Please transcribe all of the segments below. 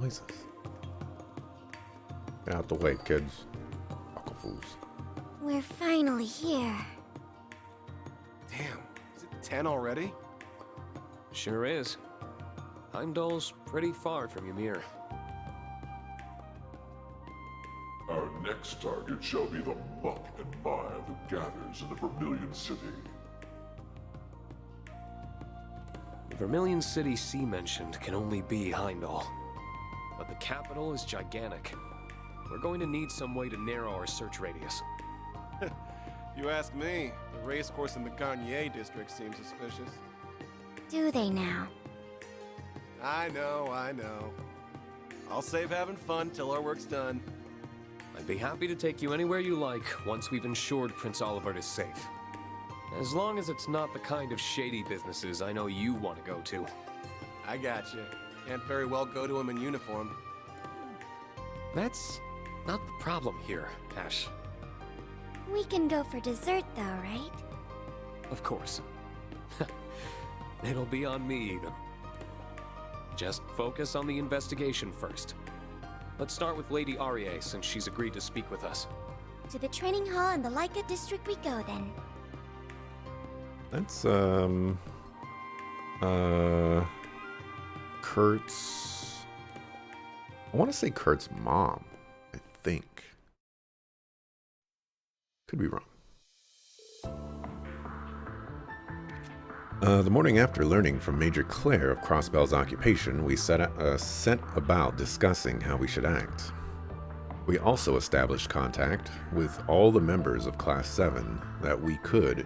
noises? Get out the way, kids. Fucking fools. We're finally here. Damn, is it 10 already? Sure is. Heimdall's pretty far from Ymir. Our next target shall be the muck and mire that gathers in the Vermilion City. The Vermilion City C mentioned can only be Heimdall. But the capital is gigantic. We're going to need some way to narrow our search radius. You ask me, the racecourse in the Garnier district seems suspicious. Do they now? I know. I'll save having fun till our work's done. I'd be happy to take you anywhere you like once we've ensured Prince Olivert is safe. As long as it's not the kind of shady businesses I know you want to go to. I got you. Can't very well go to him in uniform. That's not the problem here, Ash. We can go for dessert though, right? Of course. It'll be on me, even. Just focus on the investigation first. Let's start with Lady Arie, since she's agreed to speak with us. To the training hall in the Leica district we go then. That's, Kurt's... I want to say Kurt's mom, I think. Could be wrong. The morning after learning from Major Claire of Crossbell's occupation, we set about discussing how we should act. We also established contact with all the members of Class 7 that we could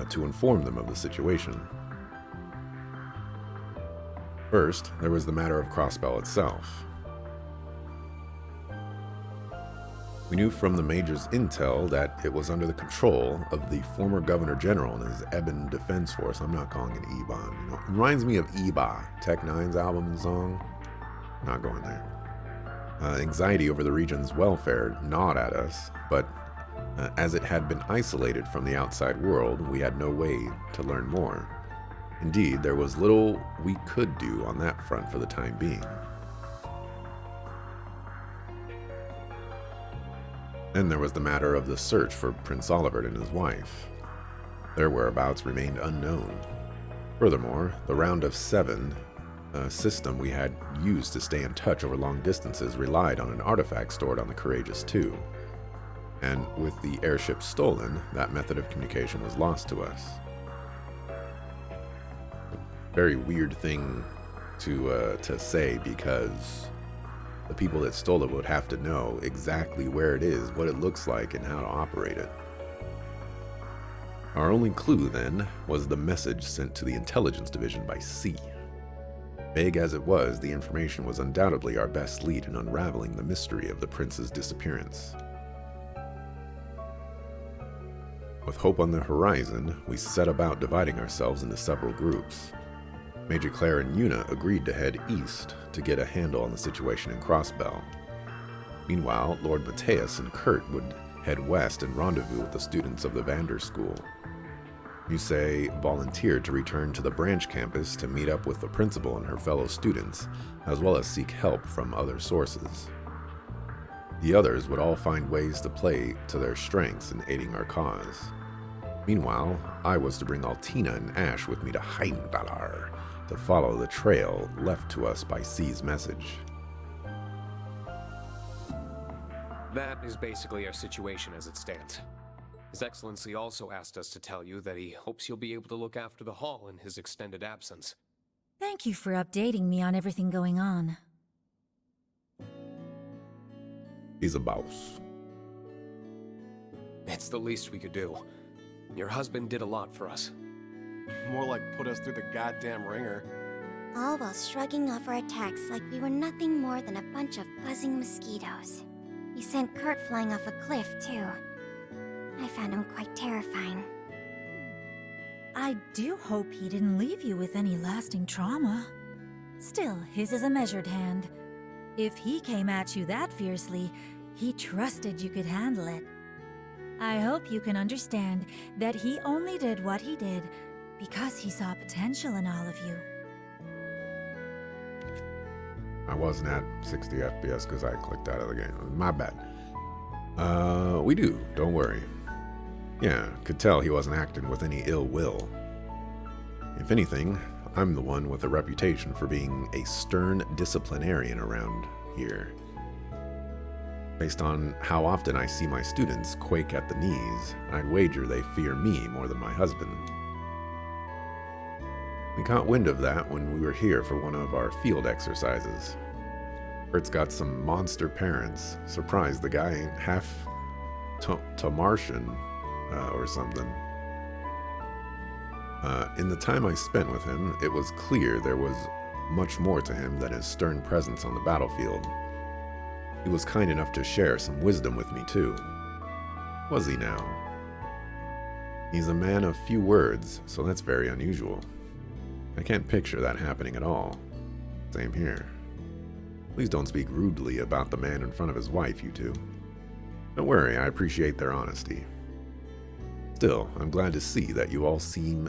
to inform them of the situation. First, there was the matter of Crossbell itself. We knew from the Major's intel that it was under the control of the former Governor General and his Ebon Defense Force. I'm not calling it Ebon. You know, it reminds me of Eba, Tech Nine's album and song. Not going there. Anxiety over the region's welfare gnawed at us, but as it had been isolated from the outside world, we had no way to learn more. Indeed, there was little we could do on that front for the time being. Then there was the matter of the search for Prince Olivert and his wife. Their whereabouts remained unknown. Furthermore, the Round of Seven system we had used to stay in touch over long distances relied on an artifact stored on the Courageous II. And with the airship stolen, that method of communication was lost to us. Very weird thing to say, because the people that stole it would have to know exactly where it is, what it looks like, and how to operate it. Our only clue, then, was the message sent to the Intelligence Division by C. Vague as it was, the information was undoubtedly our best lead in unraveling the mystery of the prince's disappearance. With hope on the horizon, we set about dividing ourselves into several groups. Major Claire and Yuna agreed to head east to get a handle on the situation in Crossbell. Meanwhile, Lord Mateus and Kurt would head west and rendezvous with the students of the Vander School. Yusei volunteered to return to the branch campus to meet up with the principal and her fellow students, as well as seek help from other sources. The others would all find ways to play to their strengths in aiding our cause. Meanwhile, I was to bring Altina and Ash with me to Heimdallar to follow the trail left to us by C's message. That is basically our situation as it stands. His Excellency also asked us to tell you that he hopes you'll be able to look after the hall in his extended absence. Thank you for updating me on everything going on. He's a boss. It's the least we could do. Your husband did a lot for us. More like put us through the goddamn ringer. All while shrugging off our attacks like we were nothing more than a bunch of buzzing mosquitoes. He sent Kurt flying off a cliff, too. I found him quite terrifying. I do hope he didn't leave you with any lasting trauma. Still, his is a measured hand. If he came at you that fiercely, he trusted you could handle it. I hope you can understand that he only did what he did because he saw potential in all of you. I wasn't at 60 FPS because I clicked out of the game. My bad. We do, don't worry. Yeah, could tell he wasn't acting with any ill will. If anything, I'm the one with a reputation for being a stern disciplinarian around here. Based on how often I see my students quake at the knees, I'd wager they fear me more than my husband. We caught wind of that when we were here for one of our field exercises. Bert's got some monster parents. Surprised the guy ain't half Tamartian or something. In the time I spent with him, it was clear there was much more to him than his stern presence on the battlefield. He was kind enough to share some wisdom with me, too. Was he now? He's a man of few words, so that's very unusual. I can't picture that happening at all. Same here. Please don't speak rudely about the man in front of his wife, you two. Don't worry, I appreciate their honesty. Still, I'm glad to see that you all seem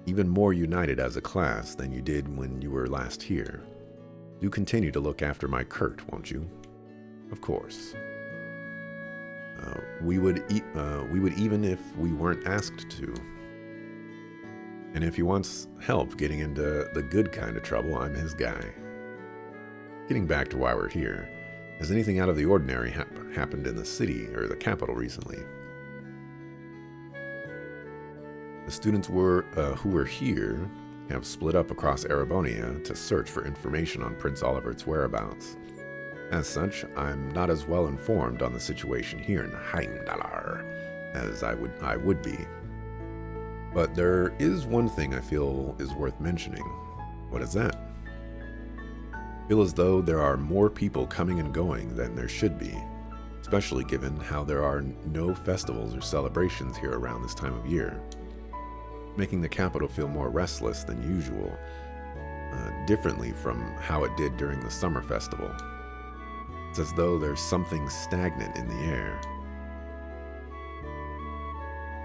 even more united as a class than you did when you were last here. Do continue to look after my Kurt, won't you? Of course. We would even if we weren't asked to. And if he wants help getting into the good kind of trouble, I'm his guy. Getting back to why we're here, has anything out of the ordinary happened in the city or the capital recently? The students who were here have split up across Erebonia to search for information on Prince Olivert's whereabouts. As such, I'm not as well informed on the situation here in Heimdallar as I would be. But there is one thing I feel is worth mentioning. What is that? I feel as though there are more people coming and going than there should be, especially given how there are no festivals or celebrations here around this time of year, making the capital feel more restless than usual, differently from how it did during the summer festival. It's as though there's something stagnant in the air.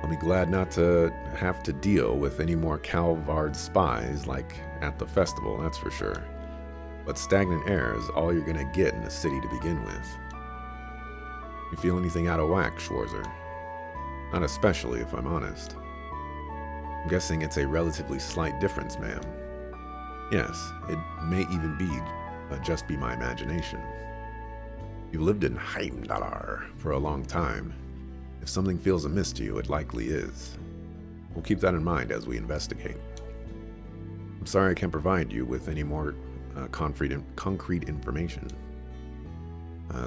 I'll be glad not to have to deal with any more Calvard spies like at the festival, that's for sure. But stagnant air is all you're gonna get in a city to begin with. You feel anything out of whack, Schwarzer? Not especially, if I'm honest. I'm guessing it's a relatively slight difference, ma'am. Yes, it may even just be my imagination. You've lived in Heimdallar for a long time. If something feels amiss to you, it likely is. We'll keep that in mind as we investigate. I'm sorry I can't provide you with any more concrete information.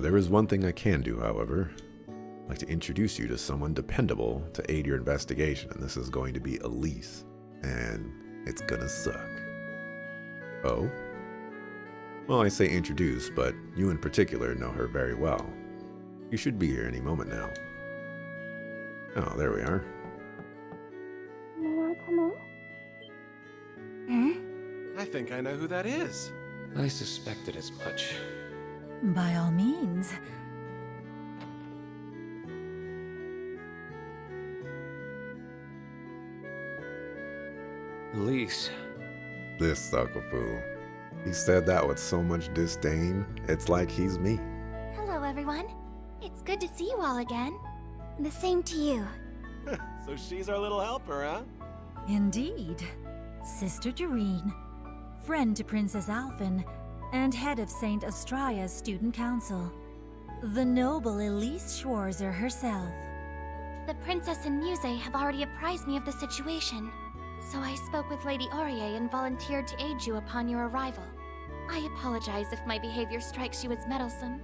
There is one thing I can do, however. I'd like to introduce you to someone dependable to aid your investigation, and this is going to be Elise. And it's gonna suck. Oh? Well, I say introduce, but you in particular know her very well. You should be here any moment now. Oh, there we are. May I come in? I think I know who that is. I suspected as much. By all means. Elise. This sucker fool. He said that with so much disdain, it's like he's me. Hello, everyone. It's good to see you all again. The same to you. So she's our little helper, huh? Indeed. Sister Doreen, friend to Princess Alphen, and head of St. Astraea's student council. The noble Elise Schwarzer herself. The Princess and Muse have already apprised me of the situation, so I spoke with Lady Aurier and volunteered to aid you upon your arrival. I apologize if my behavior strikes you as meddlesome,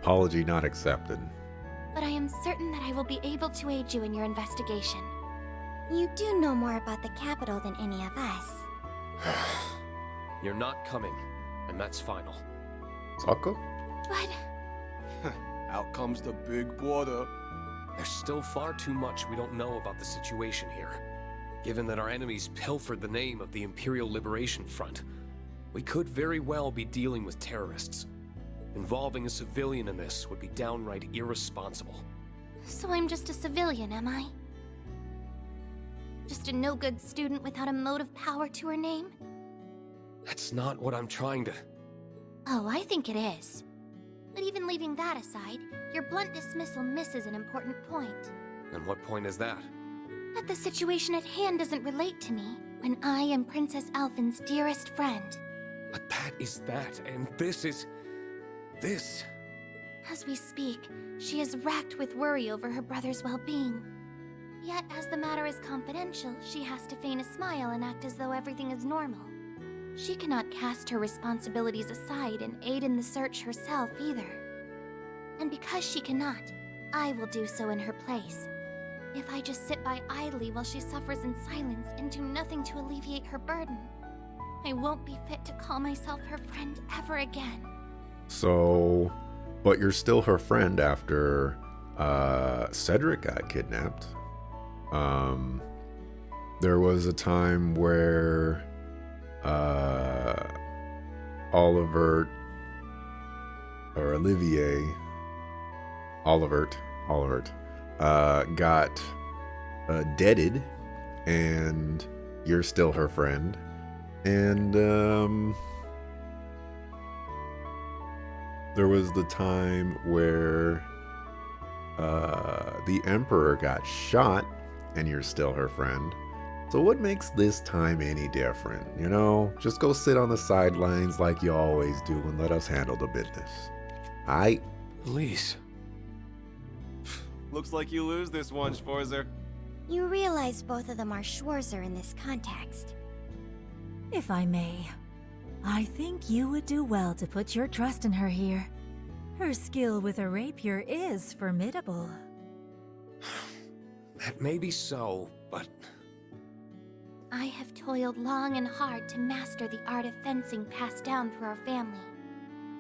Apology not accepted. but I am certain that I will be able to aid you in your investigation. You do know more about the capital than any of us. You're not coming, and that's final. Sako? But Out comes the big brother. There's still far too much we don't know about the situation here. Given that our enemies pilfered the name of the Imperial Liberation Front, we could very well be dealing with terrorists. Involving a civilian in this would be downright irresponsible. so I'm just a civilian, am I? Just a no-good student without a motive power to her name? That's not what I'm trying to... Oh, I think it is. But even leaving that aside, your blunt dismissal misses an important point. And what point is that? That the situation at hand doesn't relate to me, when I am Princess Alphen's dearest friend. But that is that, and this is... this. As we speak, she is racked with worry over her brother's well-being. Yet, as the matter is confidential, she has to feign a smile and act as though everything is normal. She cannot cast her responsibilities aside and aid in the search herself either. And because she cannot, I will do so in her place. If I just sit by idly while she suffers in silence and do nothing to alleviate her burden, I won't be fit to call myself her friend ever again. So, but you're still her friend after Cedric got kidnapped. There was a time where Olivert got deaded, and you're still her friend. And there was the time where the Emperor got shot, and you're still her friend. So what makes this time any different? You know, just go sit on the sidelines like you always do and let us handle the business. Elise. Looks like you lose this one, Schwarzer. You realize both of them are Schwarzer in this context. If I may, I think you would do well to put your trust in her here. Her skill with a rapier is formidable. That may be so, but... I have toiled long and hard to master the art of fencing passed down through our family.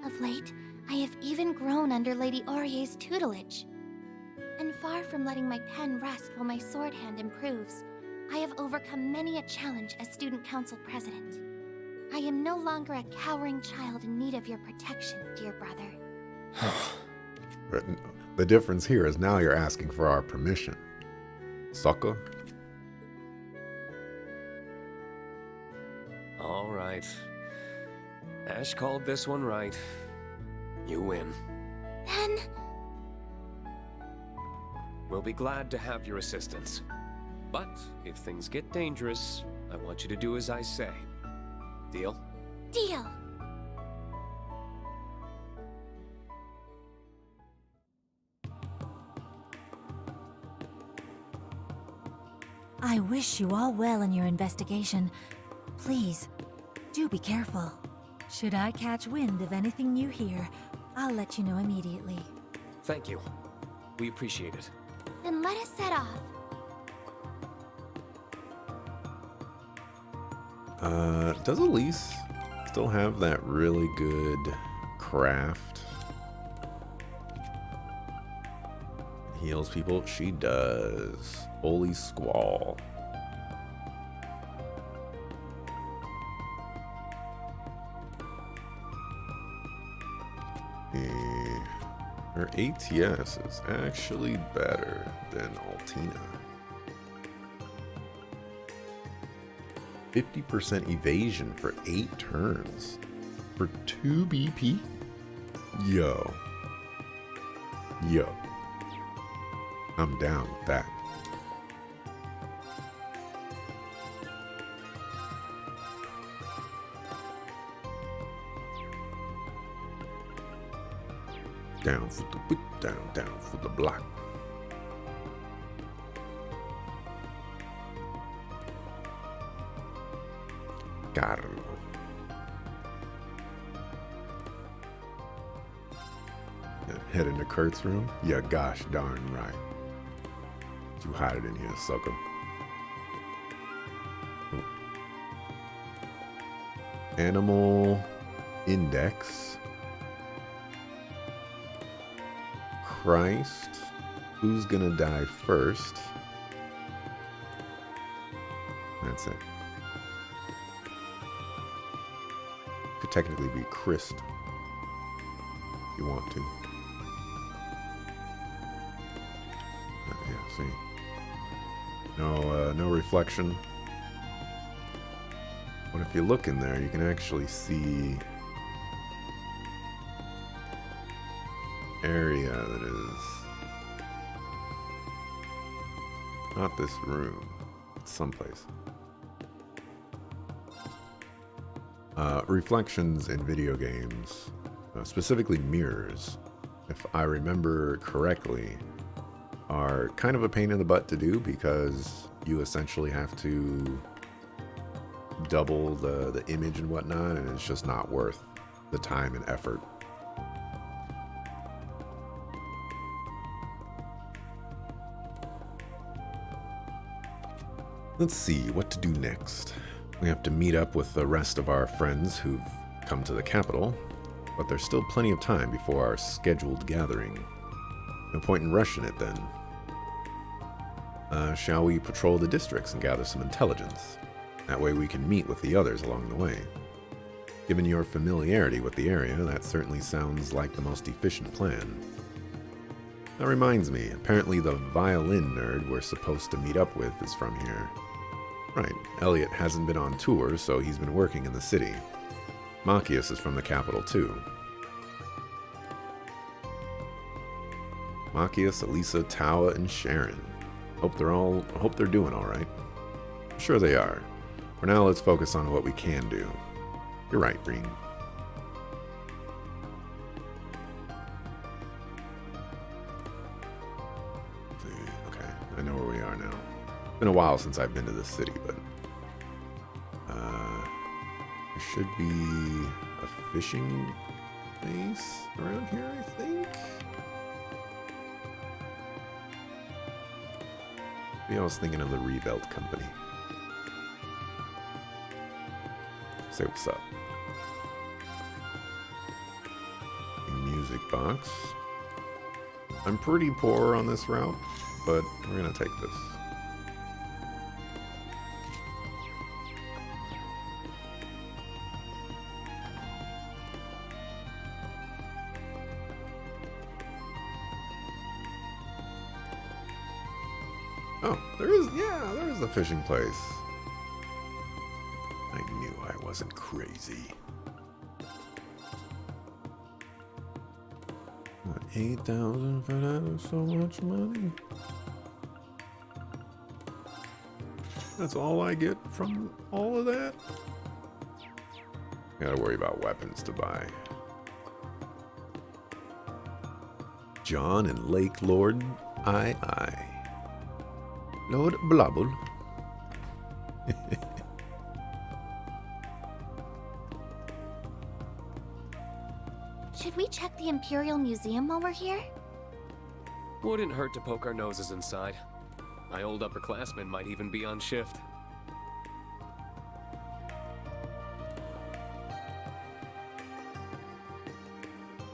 Of late, I have even grown under Lady Aurier's tutelage. And far from letting my pen rest while my sword hand improves, I have overcome many a challenge as student council president. I am no longer a cowering child in need of your protection, dear brother. The difference here is now you're asking for our permission. Sucker. All right. Ash called this one right. You win. Then... We'll be glad to have your assistance. But if things get dangerous, I want you to do as I say. Deal? Deal! I wish you all well in your investigation. Please, do be careful. Should I catch wind of anything you hear, I'll let you know immediately. Thank you. We appreciate it. Then let us set off. Does Elise still have that really good craft? Heals people? She does. Holy Squall. Her ATS is actually better than Altina. 50% evasion for 8 turns. For 2 BP? Yo. I'm down with that. Down for the whip, down for the block. Carlo. Head into Kurt's room? Yeah, gosh darn right. You hide it in here, sucker. Oh. Animal Index. Christ. Who's gonna die first? That's it. Could technically be Christ. If you want to. Yeah, see. No reflection. But if you look in there, you can actually see area that is not this room. It's someplace. Reflections in video games, specifically mirrors, if I remember correctly, are kind of a pain in the butt to do because you essentially have to double the image and whatnot, and it's just not worth the time and effort. Let's see what to do next. We have to meet up with the rest of our friends who've come to the capital, but there's still plenty of time before our scheduled gathering. No point in rushing it then. Shall we patrol the districts and gather some intelligence? That way we can meet with the others along the way. Given your familiarity with the area, that certainly sounds like the most efficient plan. That reminds me, apparently the violin nerd we're supposed to meet up with is from here. Right, Elliot hasn't been on tour, so he's been working in the city. Machias is from the capital too. Machias, Elisa, Tawa, and Sharon. Hope they're doing all right. Sure they are. For now, let's focus on what we can do. You're right, Green. Okay, I know where we are now. It's been a while since I've been to this city, but there should be a fishing place around here, I think. Maybe I was thinking of the Rebuild Company. Say what's up. Music box. I'm pretty poor on this route, but we're gonna take this. Oh, there is the fishing place. I knew I wasn't crazy. What, 8,000 for that is so much money? That's all I get from all of that? Gotta worry about weapons to buy. John and Lake Lord I. Lord Blobble. Should we check the Imperial Museum while we're here? Wouldn't hurt to poke our noses inside. My old upperclassmen might even be on shift.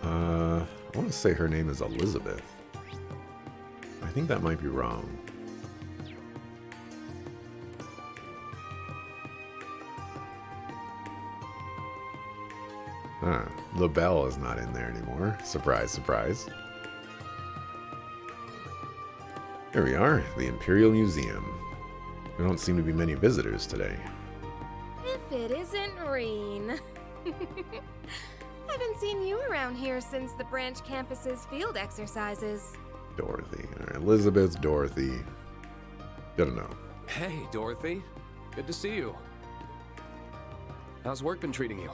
I want to say her name is Elizabeth. I think that might be wrong. LaBelle is not in there anymore. Surprise, surprise. Here we are, the Imperial Museum. There don't seem to be many visitors today. If it isn't Reen. Haven't seen you around here since the branch campus's field exercises. Dorothy. All right, Elizabeth's Dorothy. Gotta know. Hey, Dorothy. Good to see you. How's work been treating you?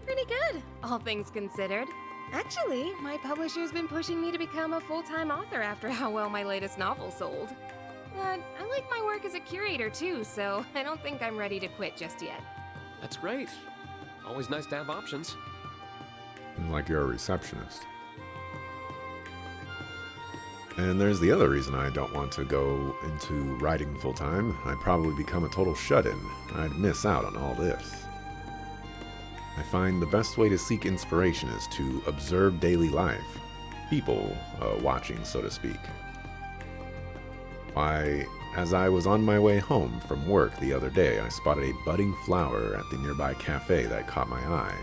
Pretty good, all things considered. Actually, my publisher's been pushing me to become a full-time author after how well my latest novel sold. But I like my work as a curator too, so I don't think I'm ready to quit just yet. That's great. Always nice to have options. Like you're a receptionist. And there's the other reason I don't want to go into writing full-time. I'd probably become a total shut-in. I'd miss out on all this. I find the best way to seek inspiration is to observe daily life. People watching, so to speak. Why, as I was on my way home from work the other day, I spotted a budding flower at the nearby cafe that caught my eye.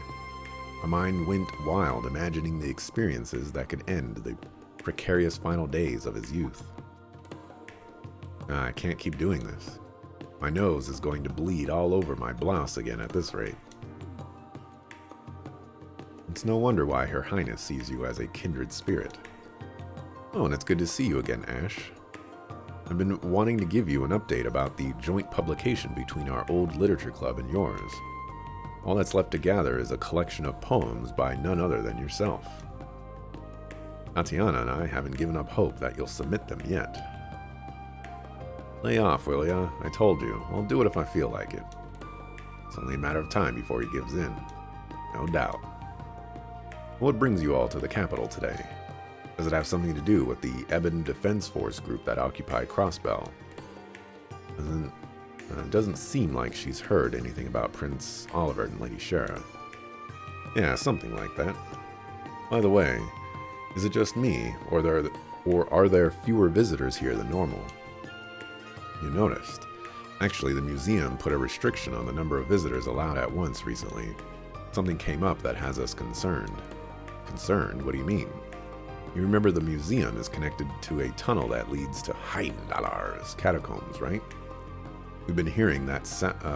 My mind went wild, imagining the experiences that could end the precarious final days of his youth. I can't keep doing this. My nose is going to bleed all over my blouse again at this rate. It's no wonder why Her Highness sees you as a kindred spirit. Oh, and it's good to see you again, Ash. I've been wanting to give you an update about the joint publication between our old literature club and yours. All that's left to gather is a collection of poems by none other than yourself. Tatiana and I haven't given up hope that you'll submit them yet. Lay off, will ya? I told you. I'll do it if I feel like it. It's only a matter of time before he gives in. No doubt. What brings you all to the capital today? Does it have something to do with the Ebon Defense Force group that occupied Crossbell? Doesn't seem like she's heard anything about Prince Oliver and Lady Shara. Yeah, something like that. By the way, is it just me, or are there fewer visitors here than normal? You noticed. Actually, the museum put a restriction on the number of visitors allowed at once recently. Something came up that has us concerned. Concerned? What do you mean? You remember the museum is connected to a tunnel that leads to Heidendalar's catacombs, right? We've been hearing that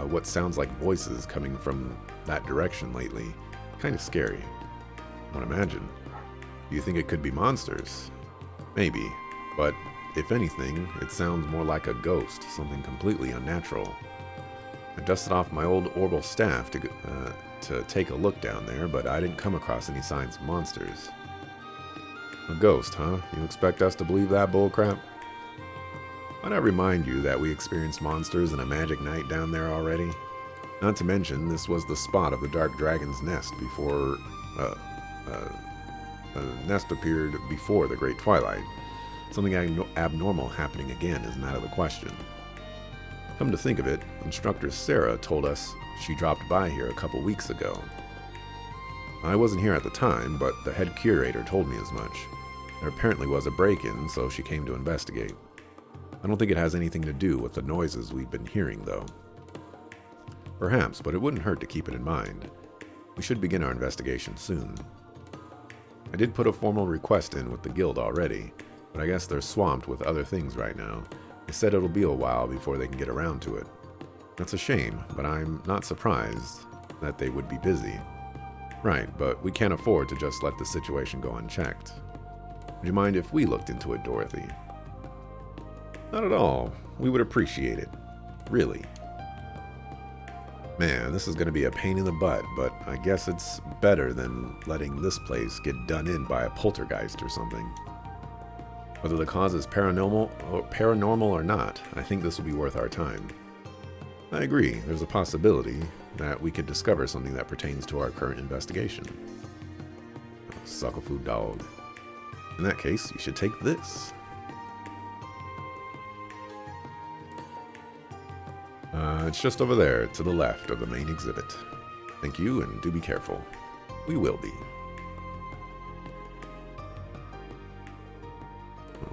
what sounds like voices coming from that direction lately. Kind of scary. I would imagine. Do you think it could be monsters? Maybe, but if anything, it sounds more like a ghost, something completely unnatural. I dusted off my old Orbital staff to take a look down there, but I didn't come across any signs of monsters. A ghost, huh? You expect us to believe that bullcrap? Might I remind you that we experienced monsters in a magic night down there already? Not to mention, this was the spot of the Dark Dragon's nest before... the nest appeared before the Great Twilight. Something abnormal happening again isn't out of the question. Come to think of it, Instructor Sarah told us she dropped by here a couple weeks ago. I wasn't here at the time, but the head curator told me as much. There apparently was a break-in, so she came to investigate. I don't think it has anything to do with the noises we've been hearing, though. Perhaps, but it wouldn't hurt to keep it in mind. We should begin our investigation soon. I did put a formal request in with the guild already, but I guess they're swamped with other things right now. They said it'll be a while before they can get around to it. That's a shame, but I'm not surprised that they would be busy. Right, but we can't afford to just let the situation go unchecked. Would you mind if we looked into it, Dorothy? Not at all. We would appreciate it. Really. Man, this is going to be a pain in the butt, but I guess it's better than letting this place get done in by a poltergeist or something. Whether the cause is paranormal or not, I think this will be worth our time. I agree, there's a possibility that we could discover something that pertains to our current investigation. Oh, suckle food dog. In that case, you should take this. It's just over there, to the left of the main exhibit. Thank you, and do be careful. We will be.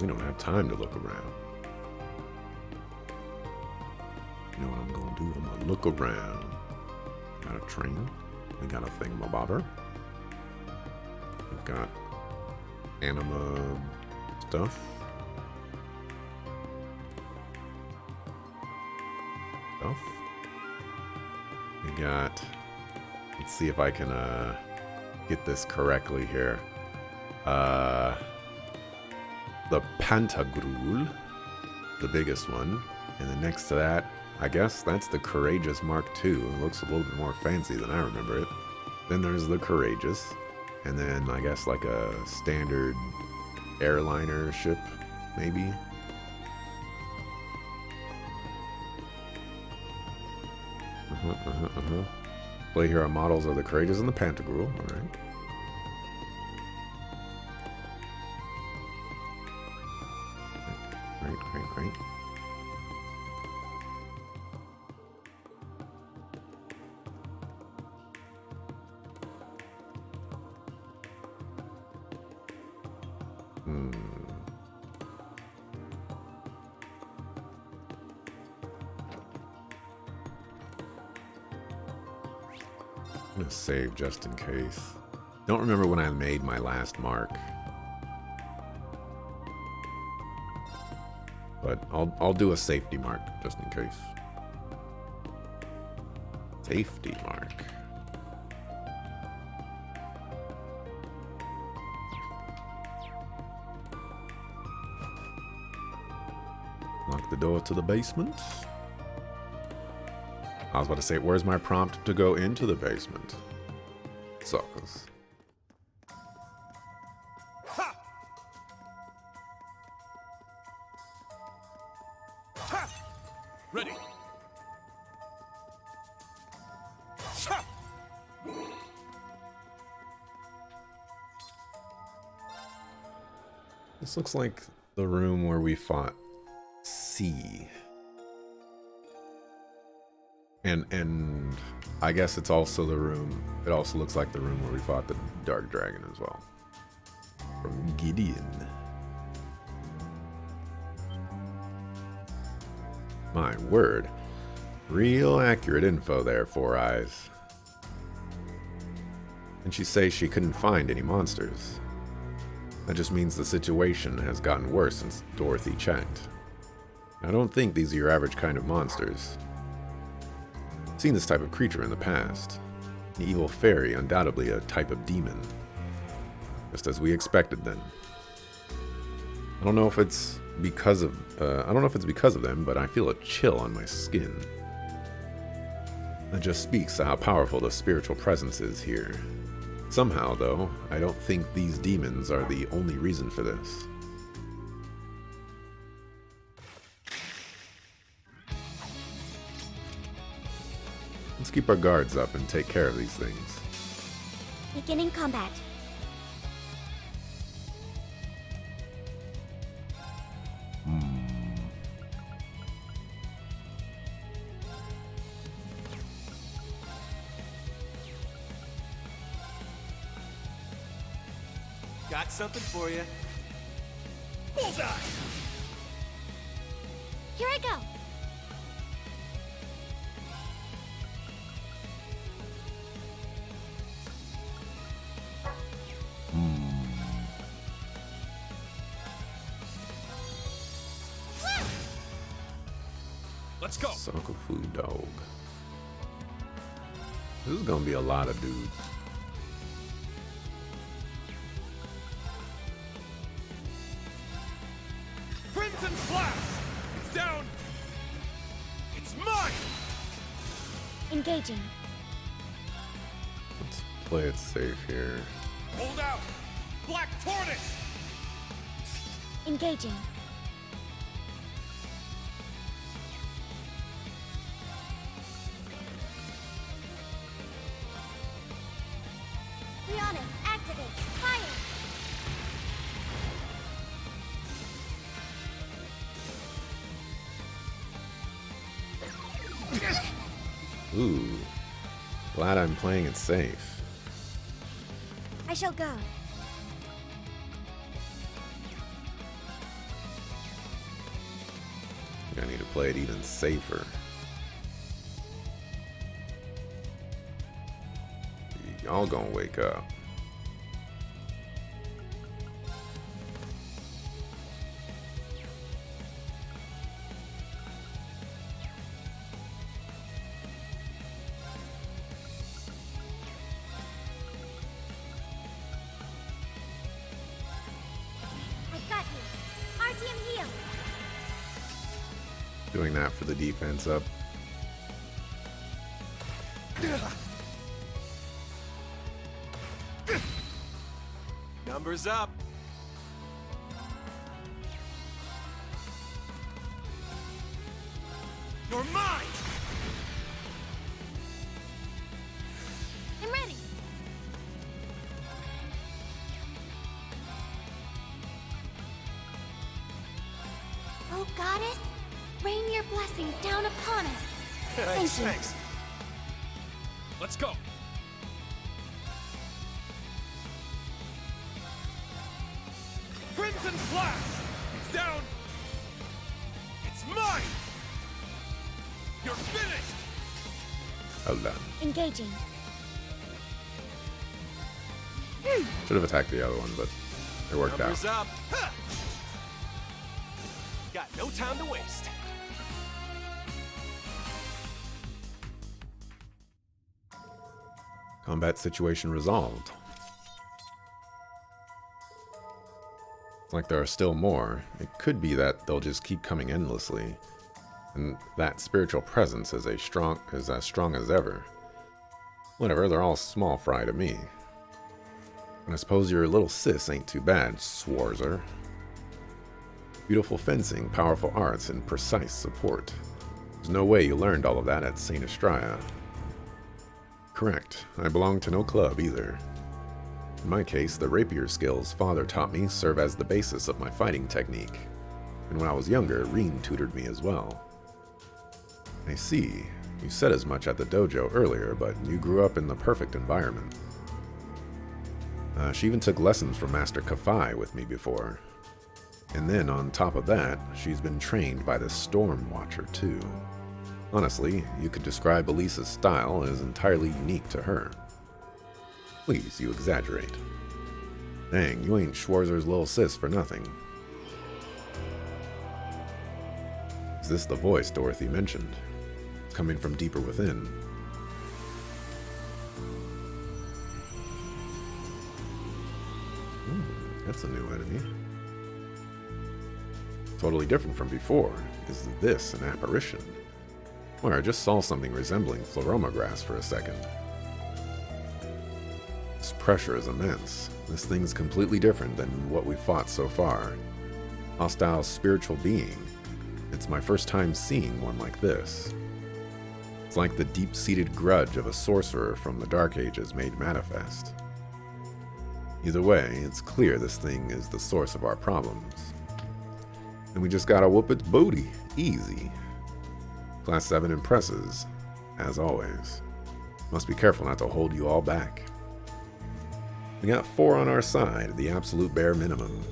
We don't have time to look around. You know what I'm gonna do? I'm gonna look around. Got a train. We got a thingamabobber. We've got anima stuff. We got, let's see if I can get this correctly here. The Pantagruel, the biggest one, and then next to that, I guess that's the Courageous Mark II. It looks a little bit more fancy than I remember it. Then there's the Courageous, and then I guess like a standard airliner ship, maybe. Play here are models of the Courageous and the Pantagruel. Alright. Great. I'm gonna save just in case. Don't remember when I made my last mark. But I'll do a safety mark just in case. Safety mark. unlock the door to the basement. I was about to say, where's my prompt to go into the basement? Suckers. Ha! Ha! Ready. Ha! This looks like the room where we fought C. And I guess it's also the room, it also looks like the room where we fought the Dark Dragon as well. From Gideon. My word. Real accurate info there, Four Eyes. And she says she couldn't find any monsters. That just means the situation has gotten worse since Dorothy checked. I don't think these are your average kind of monsters. I've seen this type of creature in the past. An evil fairy, undoubtedly a type of demon. Just as we expected then. I don't know if it's because of them, but I feel a chill on my skin. That just speaks to how powerful the spiritual presence is here. Somehow, though, I don't think these demons are the only reason for this. Let's keep our guards up and take care of these things. Beginning combat. Got something for you. Bullseye! Here I go. Let's go. Sokofu dog. This is gonna be a lot of dudes. Crimson Flash! It's down! It's mine! Engaging. Let's play it safe here. Hold out! Black Tortoise! Engaging. Rihanna, activate. Fire! Ooh. Glad I'm playing it safe. I shall go. I need to play it even safer. Y'all gonna wake up. I've got you. Our team heal. Doing that for the defense up. Numbers up. You're mine! I'm ready. Oh, Goddess, rain your blessings down upon us. Thanks, you. thanks. Let's go. Crimson Flash! It's down! It's mine! You're finished! Well done. Engaging. Should have attacked the other one, but it worked Numbers out. up. Ha! Got no time to waste. Combat situation resolved. It's like there are still more. It could be that they'll just keep coming endlessly, and that spiritual presence is as strong as ever. Whatever, they're all small fry to me. And I suppose your little sis ain't too bad, Schwarzer. Beautiful fencing, powerful arts, and precise support. There's no way you learned all of that at St. Estrella. Correct. I belong to no club either. In my case, the rapier skills Father taught me serve as the basis of my fighting technique. And when I was younger, Reen tutored me as well. I see. You said as much at the dojo earlier, but you grew up in the perfect environment. She even took lessons from Master Kafai with me before. And then, on top of that, she's been trained by the Storm Watcher, too. Honestly, you could describe Elisa's style as entirely unique to her. Please, you exaggerate. Dang, you ain't Schwarzer's little sis for nothing. Is this the voice Dorothy mentioned? It's coming from deeper within. That's a new enemy. Totally different from before. Is this an apparition? Well, I just saw something resembling Floroma grass for a second. This pressure is immense. This thing's completely different than what we've fought so far. Hostile spiritual being. It's my first time seeing one like this. It's like the deep-seated grudge of a sorcerer from the Dark Ages made manifest. Either way, it's clear this thing is the source of our problems. And we just gotta whoop its booty. Easy. Class 7 impresses, as always. Must be careful not to hold you all back. We got 4 on our side, the absolute bare minimum.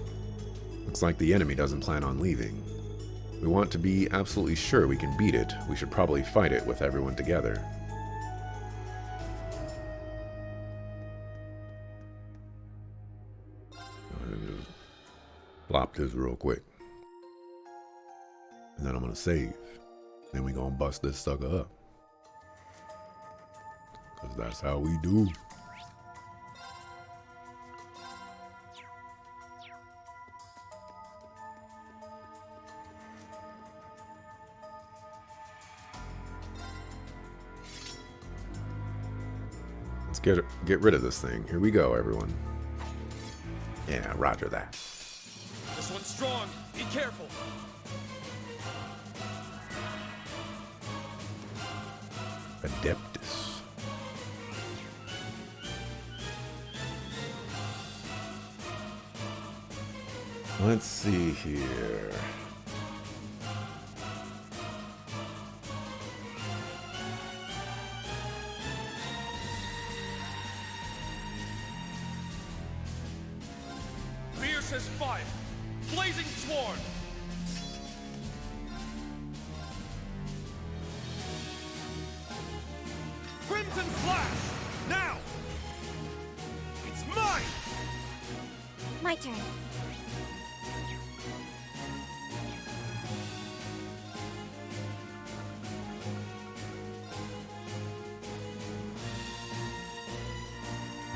Looks like the enemy doesn't plan on leaving. We want to be absolutely sure we can beat it. We should probably fight it with everyone together. Plop this real quick. And then I'm gonna save. Then we gonna bust this sucker up. Cause that's how we do. Let's get rid of this thing. Here we go, everyone. Yeah, roger that. This one's strong. Be careful. Adeptus. Let's see here. Fierce as fire. Blazing sword. Crimson flash. Now. It's mine. My turn.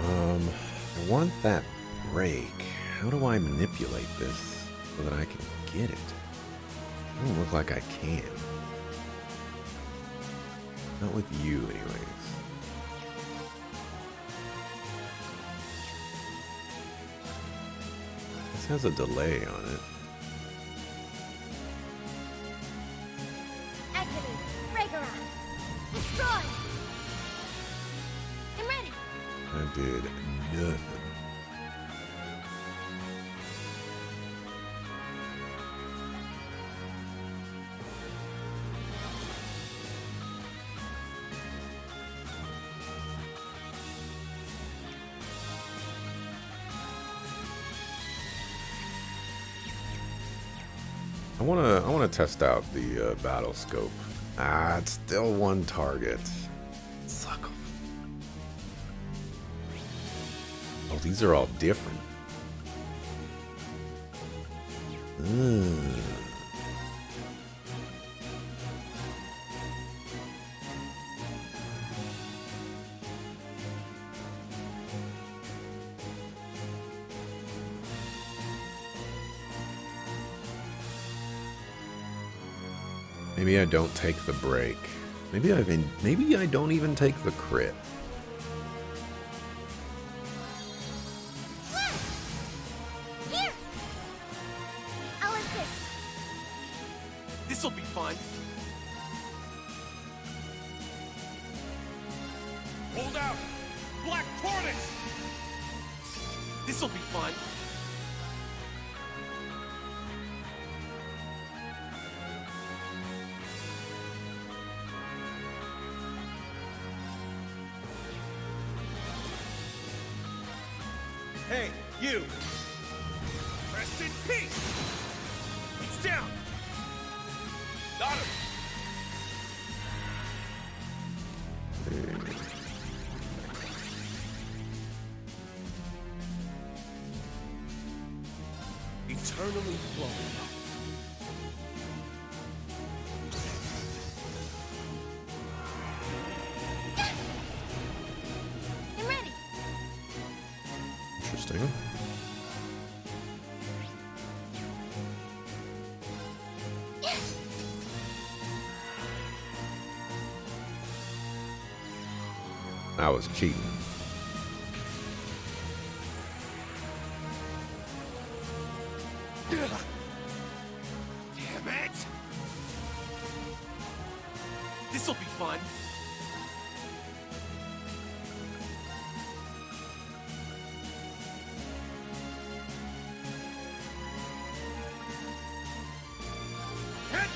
I want that break. How do I manipulate this so that I can get it? It doesn't look like I can. Not with you, anyways. This has a delay on it. Activate. Breakeron. Destroy. I'm ready. I did nothing. I wanna test out the battle scope. It's still one target. Suck 'em. Oh, these are all different. Maybe I don't take the break. Maybe I don't even take the crit. Here! I'll assist. This'll be fun. Hold out! Black Tortoise! This'll be fun. Hey, you! Rest in peace! It's down! Got him! Eternally flowing. I'm ready. Interesting. That was cheating. Damn it! This'll be fun. Hit!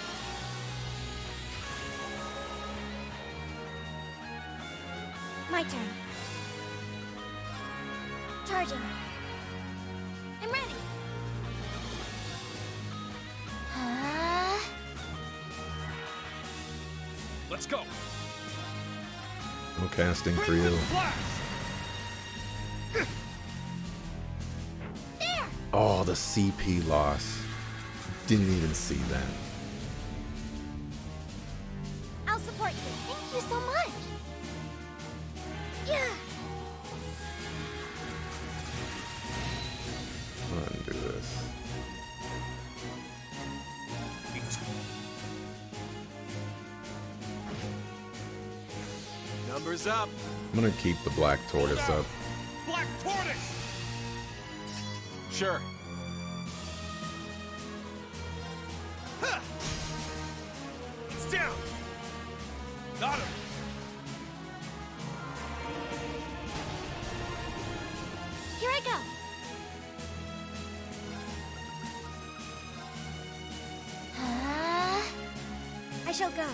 My turn. Charging. I'm ready. Let's go! No casting for you. Flash! There! Oh, the CP loss. Didn't even see that. I'll support you. Thank you so much. Yeah. Undo this. Numbers up. I'm gonna keep the black tortoise up. Black Tortoise! Sure. Huh. It's down! Got him! Here I go. I shall go.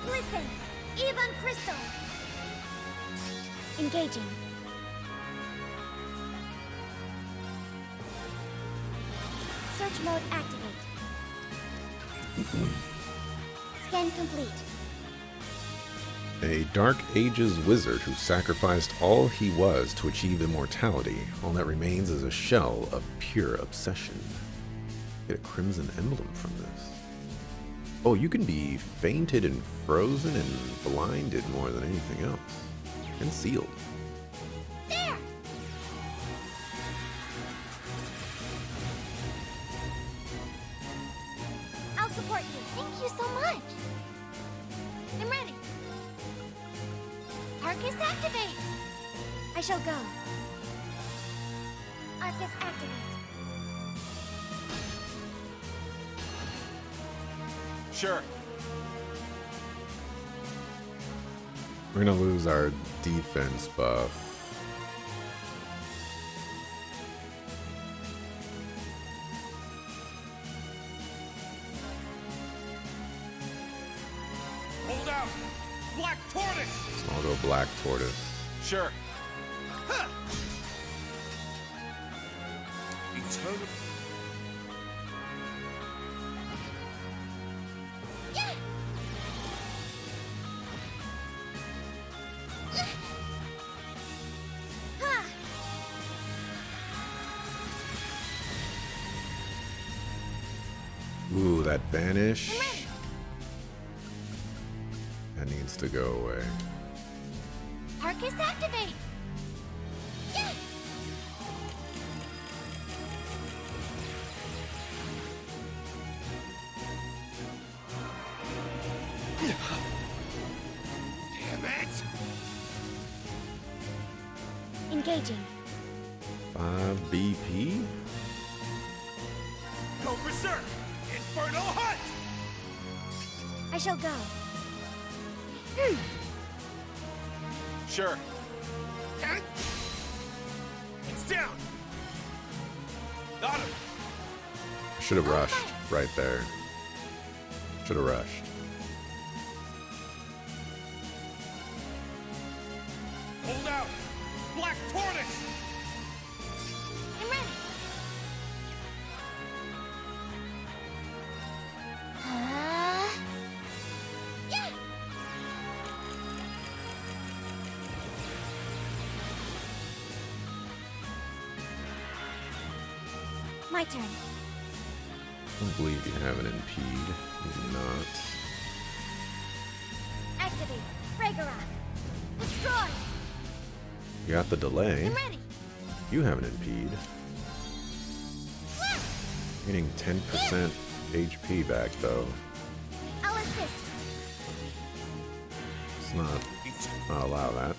Listen, Ebon Crystal. Engaging. Search mode activate. Scan complete. A Dark Ages wizard who sacrificed all he was to achieve immortality. All that remains is a shell of pure obsession. Get a crimson emblem from this. Oh, you can be fainted and frozen and blinded more than anything else. And sealed. There! I'll support you. Thank you so much. I'm ready. Arcus activate. I shall go. Arcus activate. Sure. We're gonna lose our defense buff. Hold out! Black Tortoise! So I'll go black tortoise. Sure. Huh. Eternal. Yeah! Ha! Ooh, that vanish. I'm ready. That needs to go away. Arcus activate. Yeah! Engaging. 5 BP? Go berserk! Infernal Hunt! I shall go. Sure. It's down! Got him! Should have rushed right there. Should have rushed. Hold out! Black Tortoise! I'm ready. Yeah! My turn. I don't believe you have an impede. You do not. Activate. Ragnarok. Destroy. You got the delay. I'm ready. You have an impede. Getting 10% HP back though. I'll assist. Let's not allow that.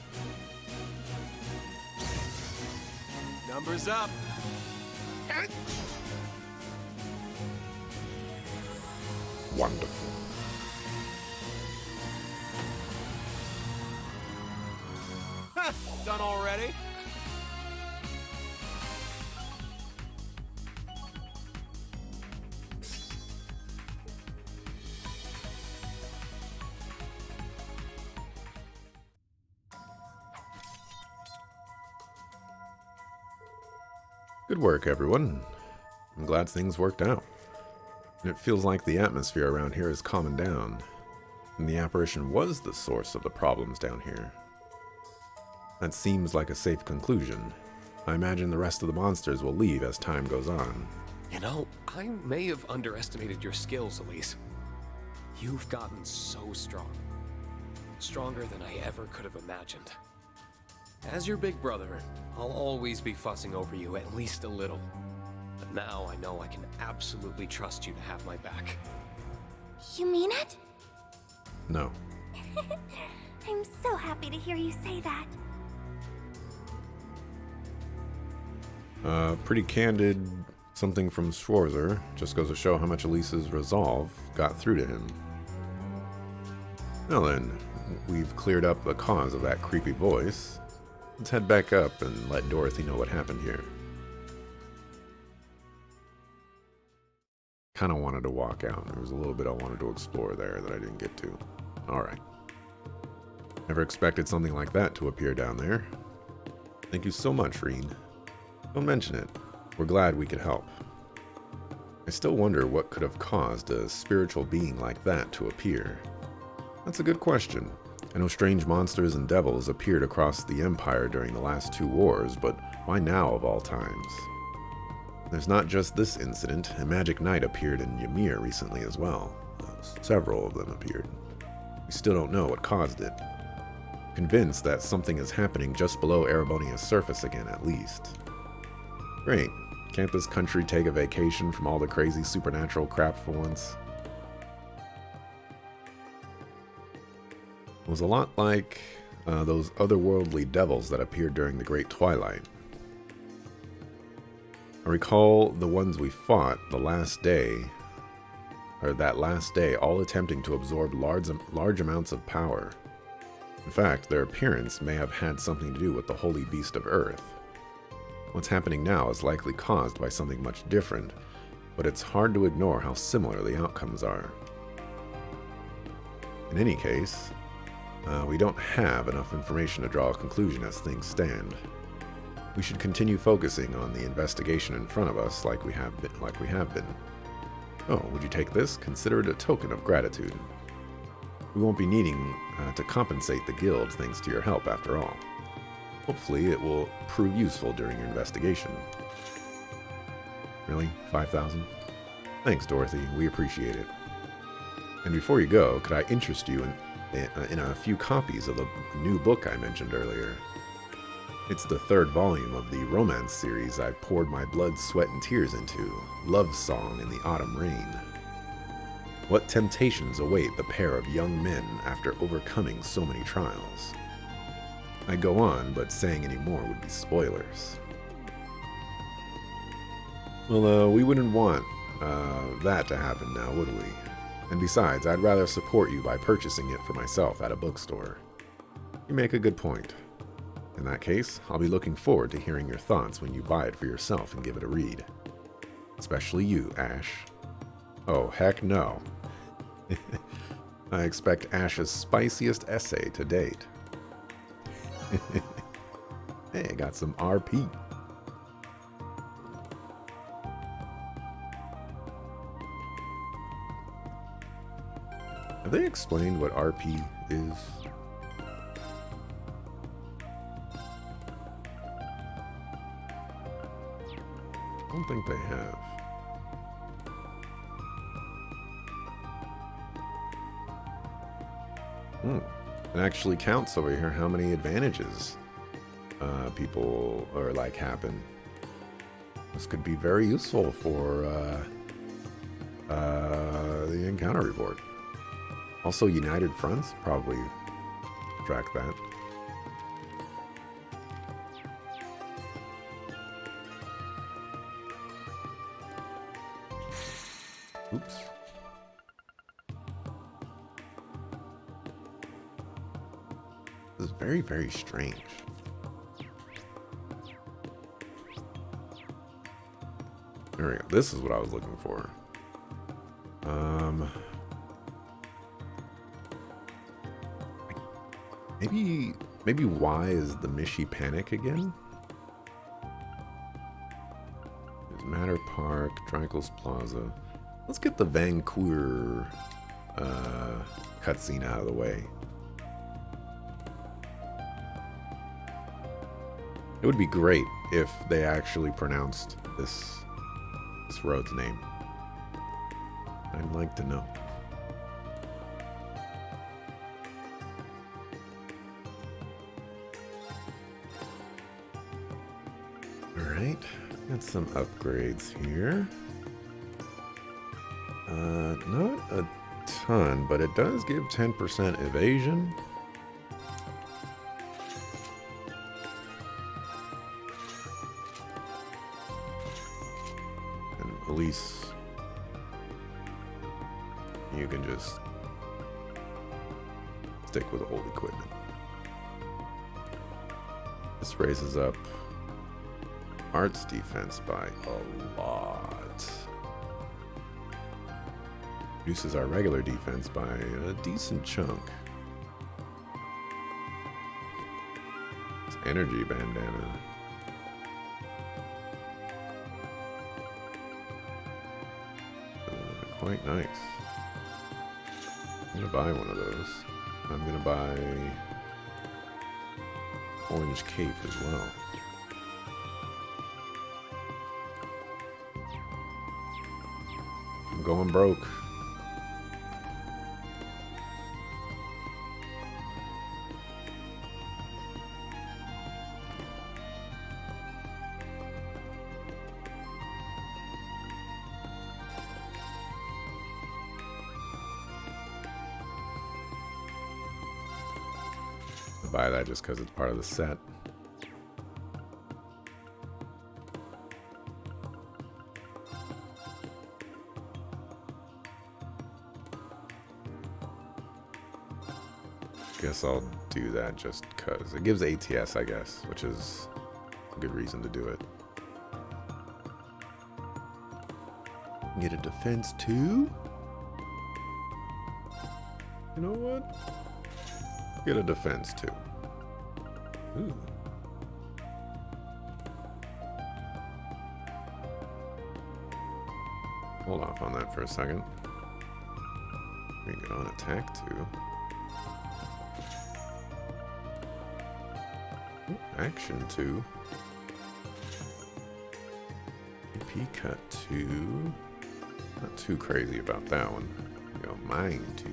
Numbers up. Wonderful. Done already? Good work, everyone. I'm glad things worked out. And it feels like the atmosphere around here is calming down. And the apparition was the source of the problems down here. That seems like a safe conclusion. I imagine the rest of the monsters will leave as time goes on. You know, I may have underestimated your skills, Elise. You've gotten so strong. Stronger than I ever could have imagined. As your big brother, I'll always be fussing over you at least a little. But now I know I can absolutely trust you to have my back. You mean it? No. I'm so happy to hear you say that. Pretty candid something from Schwarzer. Just goes to show how much Elise's resolve got through to him. Now then, we've cleared up the cause of that creepy voice. Let's head back up and let Dorothy know what happened here. Kind of wanted to walk out. There was a little bit I wanted to explore there that I didn't get to. Alright. Never expected something like that to appear down there. Thank you so much, Reen. Don't mention it. We're glad we could help. I still wonder what could have caused a spiritual being like that to appear. That's a good question. I know strange monsters and devils appeared across the Empire during the last 2 wars, but why now of all times? There's not just this incident. A magic knight appeared in Ymir recently as well. Several of them appeared. We still don't know what caused it. Convinced that something is happening just below Erebonia's surface again at least. Great. Can't this country take a vacation from all the crazy supernatural crap for once? It was a lot like those otherworldly devils that appeared during the Great Twilight. I recall the ones we fought the last day, or that last day, all attempting to absorb large amounts of power. In fact, their appearance may have had something to do with the holy beast of Earth. What's happening now is likely caused by something much different, but it's hard to ignore how similar the outcomes are. In any case, we don't have enough information to draw a conclusion as things stand. We should continue focusing on the investigation in front of us like we have been. Oh, would you take this? Consider it a token of gratitude. We won't be needing to compensate the guild thanks to your help after all. Hopefully it will prove useful during your investigation. Really? 5,000? Thanks, Dorothy. We appreciate it. And before you go, could I interest you in a few copies of the new book I mentioned earlier? It's the 3rd volume of the romance series I poured my blood, sweat, and tears into, Love Song in the Autumn Rain. What temptations await the pair of young men after overcoming so many trials? I'd go on, but saying any more would be spoilers. Well, we wouldn't want that to happen now, would we? And besides, I'd rather support you by purchasing it for myself at a bookstore. You make a good point. In that case, I'll be looking forward to hearing your thoughts when you buy it for yourself and give it a read. Especially you, Ash. Oh, heck no. I expect Ash's spiciest essay to date. Hey, I got some RP. Have they explained what RP is? I don't think they have. It actually counts over here how many advantages people or like happen. This could be very useful for the encounter report. Also, United Fronts probably track that. Oops. This is very, very strange. There we go. This is what I was looking for. Maybe why is the Mishi Panic again? There's Matter Park, Drycles Plaza. Let's get the Vancouver cutscene out of the way. It would be great if they actually pronounced this road's name. I'd like to know. Alright, got some upgrades here. Not a ton, but it does give 10% evasion. And at least you can just stick with old equipment. This raises up Art's defense by a lot. Reduces our regular defense by a decent chunk. It's energy bandana. Quite nice. I'm gonna buy one of those. I'm gonna buy orange cape as well. I'm going broke. Buy that just because it's part of the set. Guess I'll do that just because it gives ATS, I guess, which is a good reason to do it. Get a defense too? You know what? Get a defense too. Ooh. Hold off on that for a second. We can get on attack too. Ooh, action 2. EP cut 2. Not too crazy about that one. We go mine 2.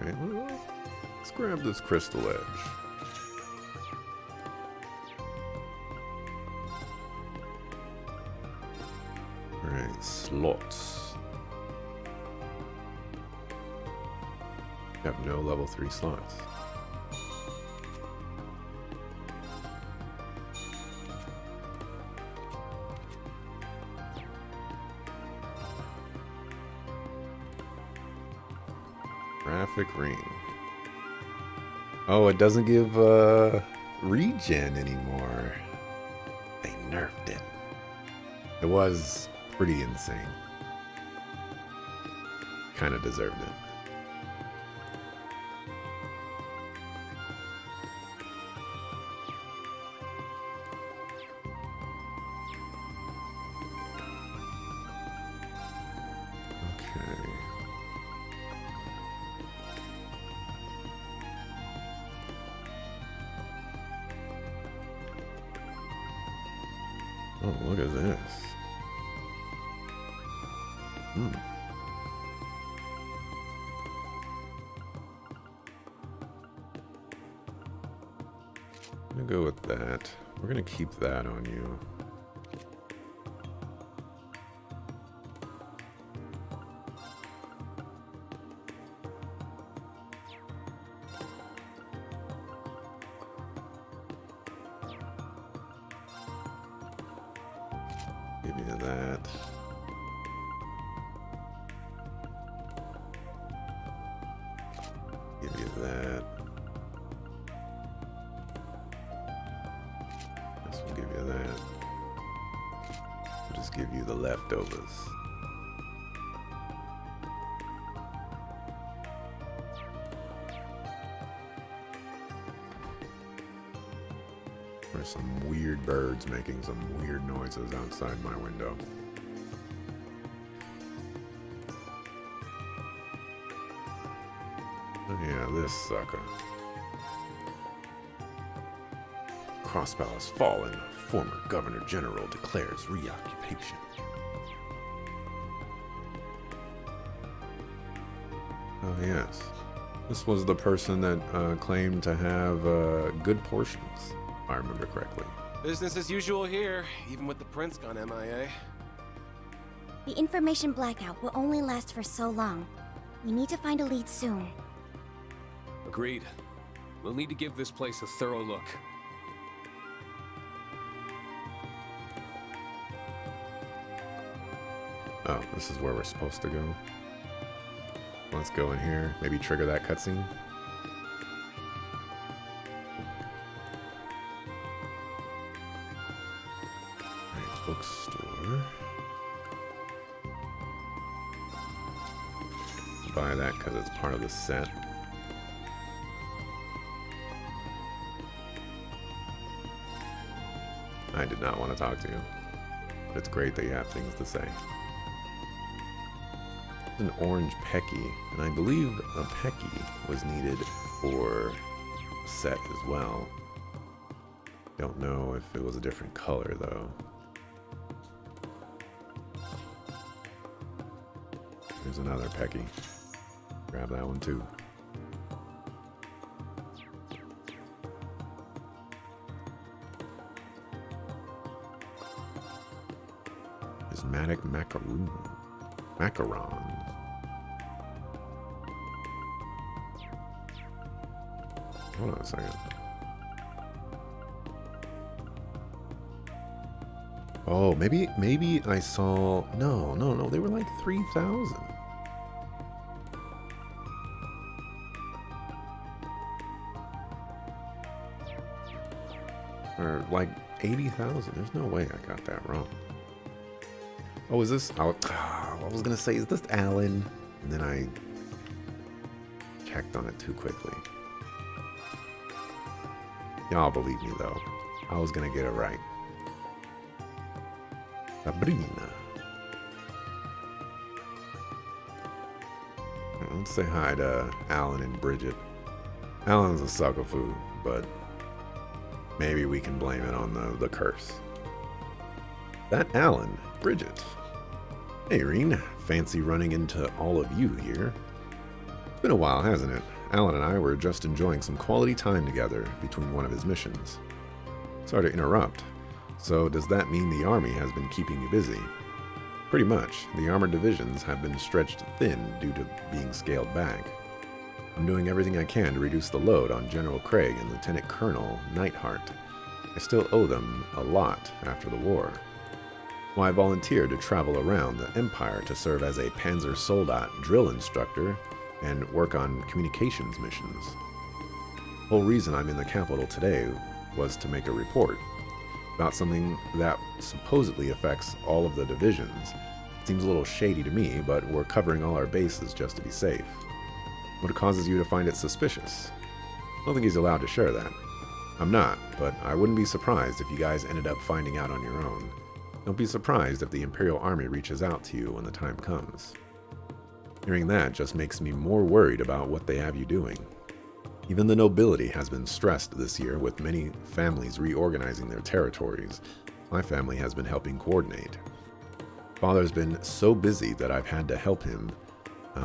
Alright, let's grab this crystal edge. Alright, slots. You have no level 3 slots. Graphic ring. Oh, it doesn't give regen anymore. They nerfed it. It was pretty insane. Kind of deserved it. Okay. Oh, look at this. I'm gonna go with that. We're gonna keep that on you. Give you that. Give you that. This will give you that. We'll just give you the leftovers. There's some weird birds making some weird noises outside my window. Oh yeah, this sucker. Crossbow has fallen. Former Governor General declares reoccupation. Oh yes. This was the person that claimed to have good portions, if I remember correctly. Business as usual here, even with the prince gone MIA. The information blackout will only last for so long. We need to find a lead soon. Agreed. We'll need to give this place a thorough look. Oh, this is where we're supposed to go. Let's go in here. Maybe trigger that cutscene. Alright, bookstore. Buy that because it's part of the set. I did not want to talk to you, but it's great that you have things to say. An orange Pecky, and I believe a Pecky was needed for set as well. Don't know if it was a different color though. There's another Pecky. Grab that one too. Prismatic macaroon. Macaron. Hold on a second. Oh, maybe I saw... No. They were like 3,000. Or like 80,000. There's no way I got that wrong. Oh, is this... Oh, I was going to say, is this Alan? And then I checked on it too quickly. Y'all believe me, though. I was going to get it right. Sabrina. Let's say hi to Alan and Bridget. Alan's a sucker food, but maybe we can blame it on the curse. That Alan, Bridget. Hey, Reen. Fancy running into all of you here. It's been a while, hasn't it? Alan and I were just enjoying some quality time together between one of his missions. Sorry to interrupt. So does that mean the army has been keeping you busy? Pretty much. The armored divisions have been stretched thin due to being scaled back. I'm doing everything I can to reduce the load on General Craig and Lieutenant Colonel Nightheart. I still owe them a lot after the war. Well, I volunteered to travel around the Empire to serve as a Panzer Soldat drill instructor and work on communications missions. The whole reason I'm in the capital today was to make a report about something that supposedly affects all of the divisions. Seems a little shady to me, but we're covering all our bases just to be safe. What causes you to find it suspicious? I don't think he's allowed to share that. I'm not, but I wouldn't be surprised if you guys ended up finding out on your own. Don't be surprised if the Imperial Army reaches out to you when the time comes. Hearing that just makes me more worried about what they have you doing. Even the nobility has been stressed this year, with many families reorganizing their territories. My family has been helping coordinate. Father's been so busy that I've had to help him,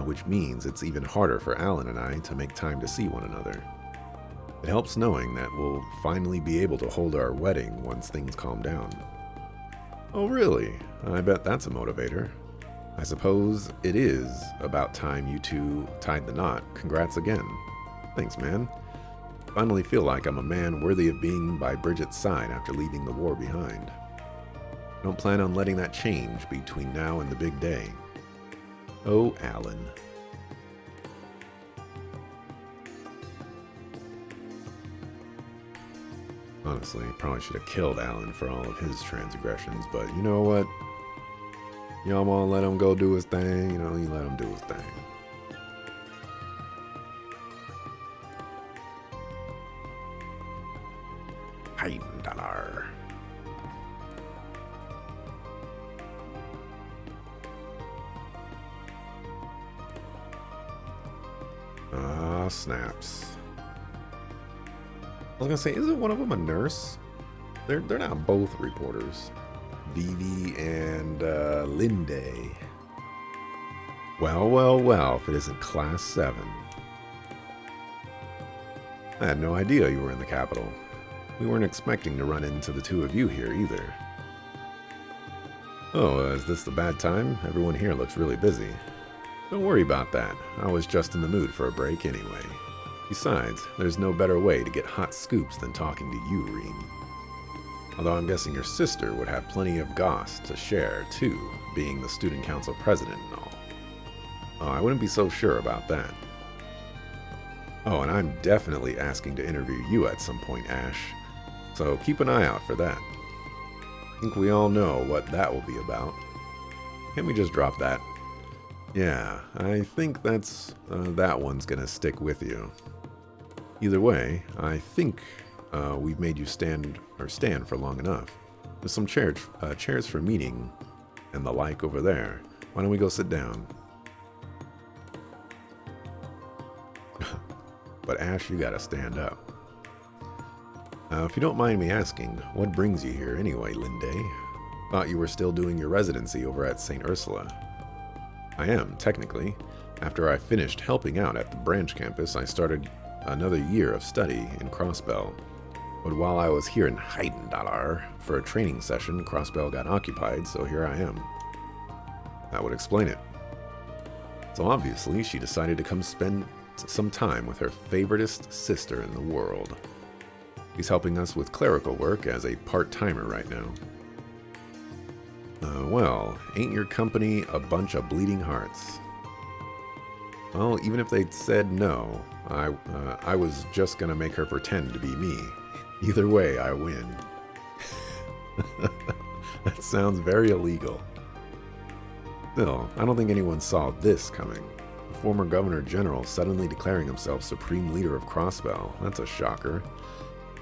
which means it's even harder for Alan and I to make time to see one another. It helps knowing that we'll finally be able to hold our wedding once things calm down. Oh really? I bet that's a motivator. I suppose it is about time you two tied the knot. Congrats again. Thanks, man. Finally feel like I'm a man worthy of being by Bridget's side after leaving the war behind. I don't plan on letting that change between now and the big day. Oh, Alan. Honestly, probably should have killed Alan for all of his transgressions, but you know what? Y'all want to let him go do his thing, you let him do his thing. $1. Ah, snaps. I was gonna say, isn't one of them a nurse? They're not both reporters. Vivi and Linde. Well, if it isn't Class 7. I had no idea you were in the capital. We weren't expecting to run into the two of you here either. Oh, is this the bad time? Everyone here looks really busy. Don't worry about that. I was just in the mood for a break anyway. Besides, there's no better way to get hot scoops than talking to you, Reem. Although I'm guessing your sister would have plenty of goss to share, too, being the student council president and all. Oh, I wouldn't be so sure about that. Oh, and I'm definitely asking to interview you at some point, Ash. So keep an eye out for that. I think we all know what that will be about. Can't we just drop that? Yeah, I think that one's gonna stick with you. Either way, I think we've made you stand for long enough. There's some chairs for meeting and the like over there. Why don't we go sit down? But Ash, you gotta stand up. If you don't mind me asking, what brings you here anyway, Linde? Thought you were still doing your residency over at St. Ursula. I am, technically. After I finished helping out at the branch campus, I started another year of study in Crossbell. But while I was here in Heidendalar for a training session, Crossbell got occupied, so here I am. That would explain it. So obviously, she decided to come spend some time with her favoritist sister in the world. He's helping us with clerical work as a part-timer right now. Well, ain't your company a bunch of bleeding hearts? Well, even if they'd said no, I was just gonna make her pretend to be me. Either way, I win. That sounds very illegal. Still, I don't think anyone saw this coming. The former Governor General suddenly declaring himself Supreme Leader of Crossbell. That's a shocker.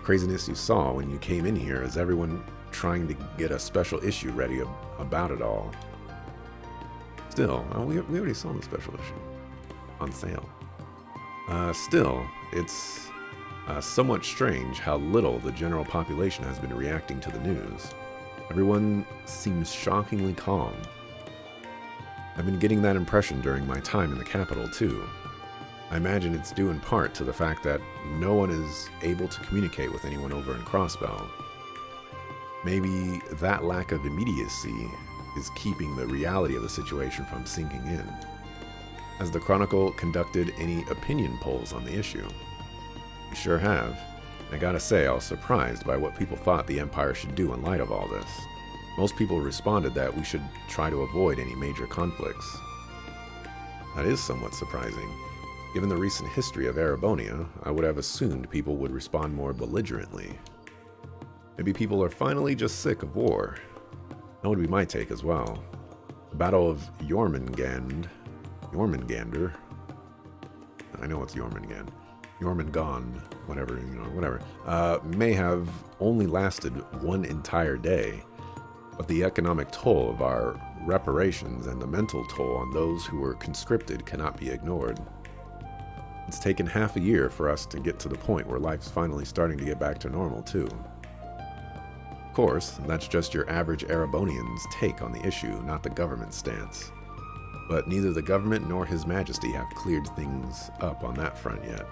Craziness you saw when you came in here is everyone trying to get a special issue ready about it all. Still, we already saw the special issue on sale. Still, it's somewhat strange how little the general population has been reacting to the news. Everyone seems shockingly calm. I've been getting that impression during my time in the capital, too. I imagine it's due in part to the fact that no one is able to communicate with anyone over in Crossbell. Maybe that lack of immediacy is keeping the reality of the situation from sinking in. Has the Chronicle conducted any opinion polls on the issue? We sure have. I gotta say, I was surprised by what people thought the Empire should do in light of all this. Most people responded that we should try to avoid any major conflicts. That is somewhat surprising. Given the recent history of Erebonia, I would have assumed people would respond more belligerently. Maybe people are finally just sick of war. That would be my take as well. The Battle of Jormungand, I know it's Jormungand, Jormungand, whatever, may have only lasted one entire day, but the economic toll of our reparations and the mental toll on those who were conscripted cannot be ignored. It's taken half a year for us to get to the point where life's finally starting to get back to normal, too. Of course, that's just your average Erebonian's take on the issue, not the government's stance. But neither the government nor His Majesty have cleared things up on that front yet.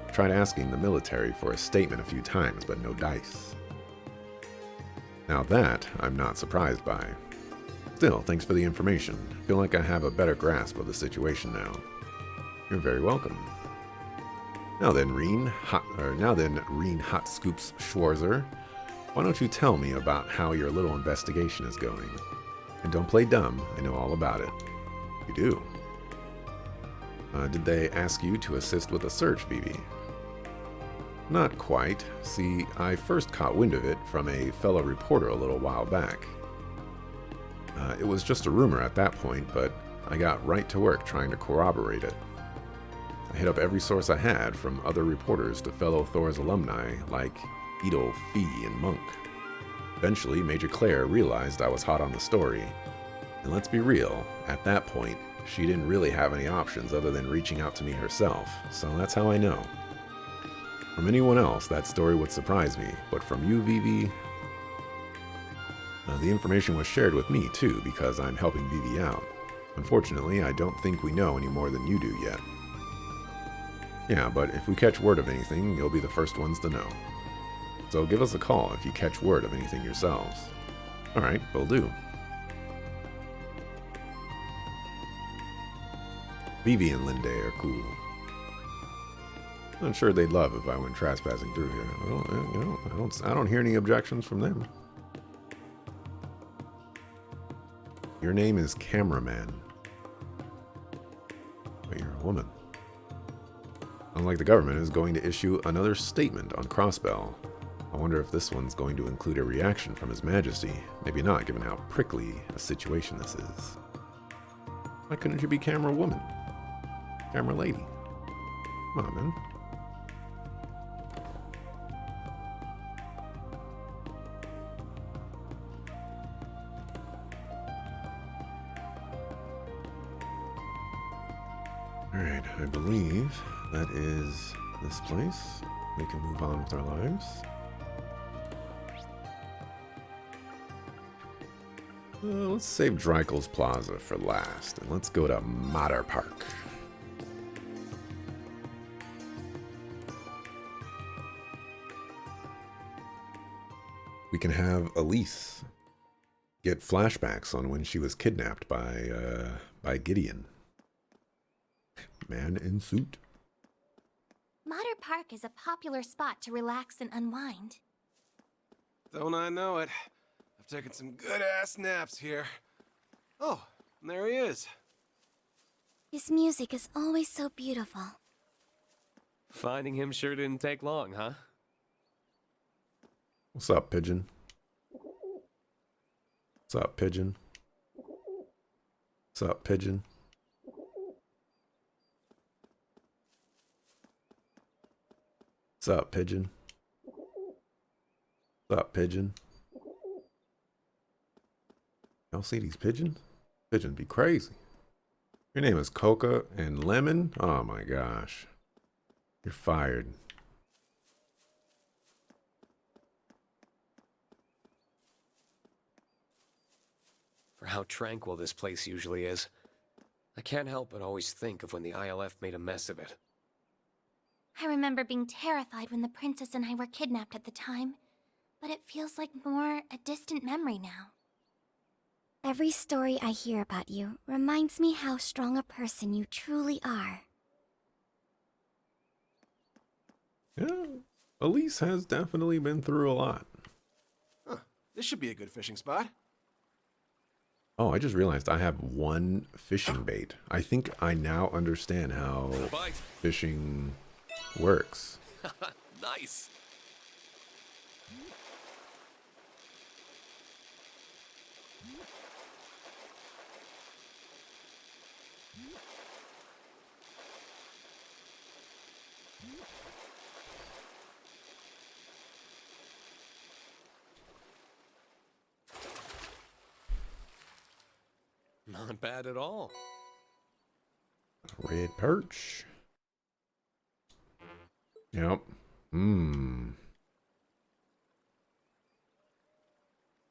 I've tried asking the military for a statement a few times, but no dice. Now that, I'm not surprised by. Still, thanks for the information. I feel like I have a better grasp of the situation now. You're very welcome. Now then, Reen Hot Scoops Schwarzer, why don't you tell me about how your little investigation is going? And don't play dumb, I know all about it. You do. Did they ask you to assist with a search, Vivi? Not quite. See, I first caught wind of it from a fellow reporter a little while back. It was just a rumor at that point, but I got right to work trying to corroborate it. I hit up every source I had, from other reporters to fellow Thor's alumni like Beetle, Fee, and Monk. Eventually, Major Claire realized I was hot on the story. And let's be real, at that point, she didn't really have any options other than reaching out to me herself, so that's how I know. From anyone else, that story would surprise me, but from you, Vivi, the information was shared with me too, because I'm helping Vivi out. Unfortunately, I don't think we know any more than you do yet. Yeah, but if we catch word of anything, you'll be the first ones to know. So give us a call if you catch word of anything yourselves. Alright, will do. Vivi and Linde are cool. I'm sure they'd love if I went trespassing through here. I don't hear any objections from them. Your name is Cameraman. But you're a woman. Unlike the government is going to issue another statement on Crossbell. I wonder if this one's going to include a reaction from His Majesty. Maybe not, given how prickly a situation this is. Why couldn't you be Camera Woman? Camera Lady? Come on, man. Alright, I believe that is this place. We can move on with our lives. Let's save Dreikel's Plaza for last, and let's go to Mater Park. We can have Elise get flashbacks on when she was kidnapped by Gideon. Man in suit. Mater Park is a popular spot to relax and unwind. Don't I know it? I've taken some good-ass naps here. Oh, and there he is. His music is always so beautiful. Finding him sure didn't take long, huh? What's up, Pigeon? What's up, Pigeon? What's up, Pigeon? What's up, Pigeon? What's up, Pigeon? Y'all see these pigeons? Pigeons be crazy. Your name is Coca and Lemon? Oh my gosh. You're fired. For how tranquil this place usually is, I can't help but always think of when the ILF made a mess of it. I remember being terrified when the princess and I were kidnapped at the time, but it feels like more a distant memory now. Every story I hear about you reminds me how strong a person you truly are. Yeah, Elise has definitely been through a lot. Huh. This should be a good fishing spot. Oh, I just realized I have one fishing bait. I think I now understand how Bite. fishing works. Nice. Not bad at all. Red perch. Yep.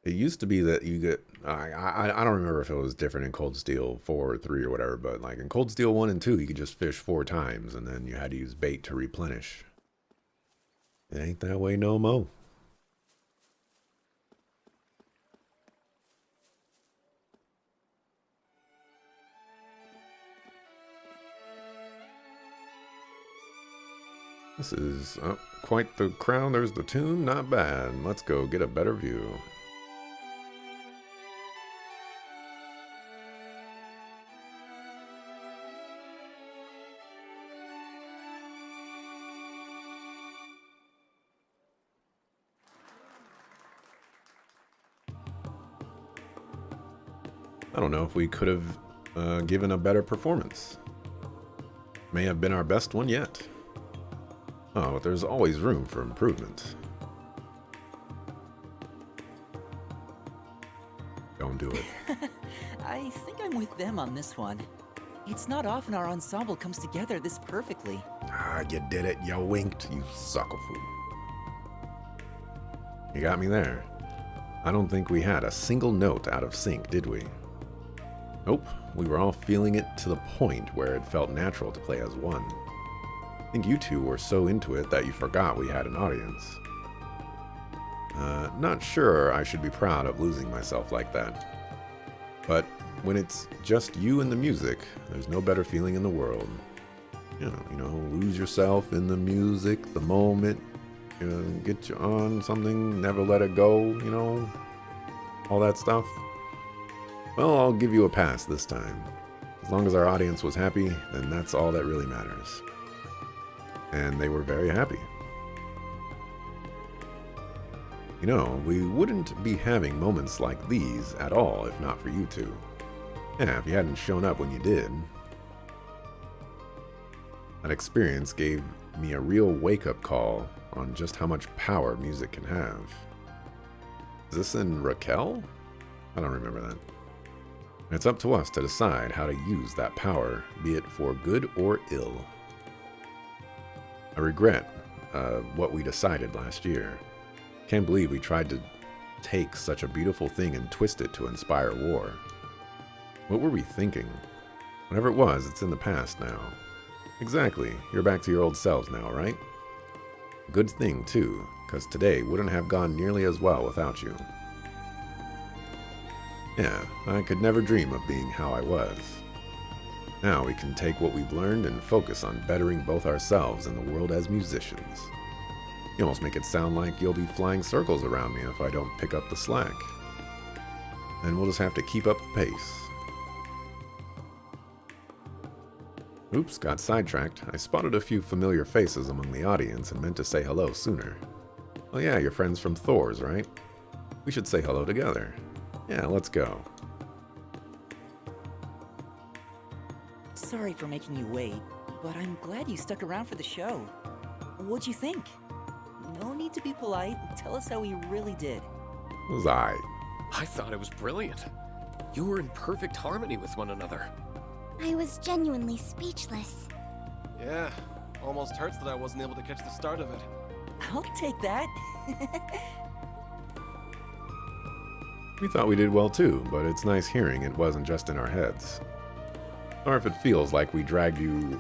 It used to be that you get, I don't remember if it was different in Cold Steel 4 or 3 or whatever, but like in Cold Steel 1 and 2, you could just fish 4 times and then you had to use bait to replenish. It ain't that way no mo. This is quite the crown. There's the tomb. Not bad. Let's go get a better view. I don't know if we could have given a better performance. May have been our best one yet. Oh, but there's always room for improvement. Don't do it. I think I'm with them on this one. It's not often our ensemble comes together this perfectly. Ah, you did it. You winked, you suckerfool. You got me there. I don't think we had a single note out of sync, did we? Nope. We were all feeling it to the point where it felt natural to play as one. I think you two were so into it that you forgot we had an audience. Not sure I should be proud of losing myself like that. But when it's just you and the music, there's no better feeling in the world. You know, lose yourself in the music, the moment, get you on something, never let it go, all that stuff. Well, I'll give you a pass this time. As long as our audience was happy, then that's all that really matters. And they were very happy. We wouldn't be having moments like these at all if not for you two. Yeah, if you hadn't shown up when you did. That experience gave me a real wake-up call on just how much power music can have. Is this in Raquel? I don't remember that. It's up to us to decide how to use that power, be it for good or ill. I regret what we decided last year. Can't believe we tried to take such a beautiful thing and twist it to inspire war. What were we thinking? Whatever it was, it's in the past now. Exactly, you're back to your old selves now, right? Good thing, too, because today wouldn't have gone nearly as well without you. Yeah, I could never dream of being how I was. Now we can take what we've learned and focus on bettering both ourselves and the world as musicians. You almost make it sound like you'll be flying circles around me if I don't pick up the slack. Then we'll just have to keep up the pace. Oops, got sidetracked. I spotted a few familiar faces among the audience and meant to say hello sooner. Oh yeah, you're friends from Thor's, right? We should say hello together. Yeah, let's go. Sorry for making you wait, but I'm glad you stuck around for the show. What'd you think? No need to be polite. Tell us how we really did. Was I thought it was brilliant. You were in perfect harmony with one another. I was genuinely speechless. Yeah, almost hurts that I wasn't able to catch the start of it. I'll take that. We thought we did well too, but it's nice hearing it wasn't just in our heads. Or if it feels like we dragged you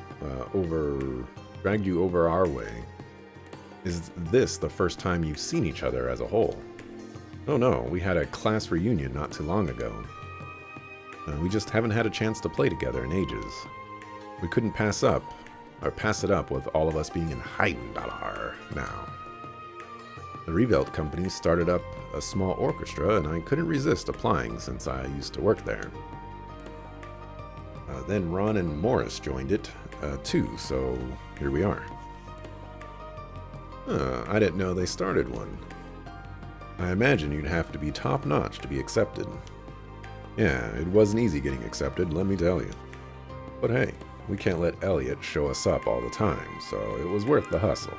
over our way. Is this the first time you've seen each other as a whole? Oh no, we had a class reunion not too long ago. We just haven't had a chance to play together in ages. We couldn't pass it up with all of us being in Heidendalar now. The Reverie company started up a small orchestra, and I couldn't resist applying since I used to work there. Then Ron and Morris joined it, too, so here we are. I didn't know they started one. I imagine you'd have to be top-notch to be accepted. Yeah, it wasn't easy getting accepted, let me tell you. But hey, we can't let Elliot show us up all the time, so it was worth the hustle.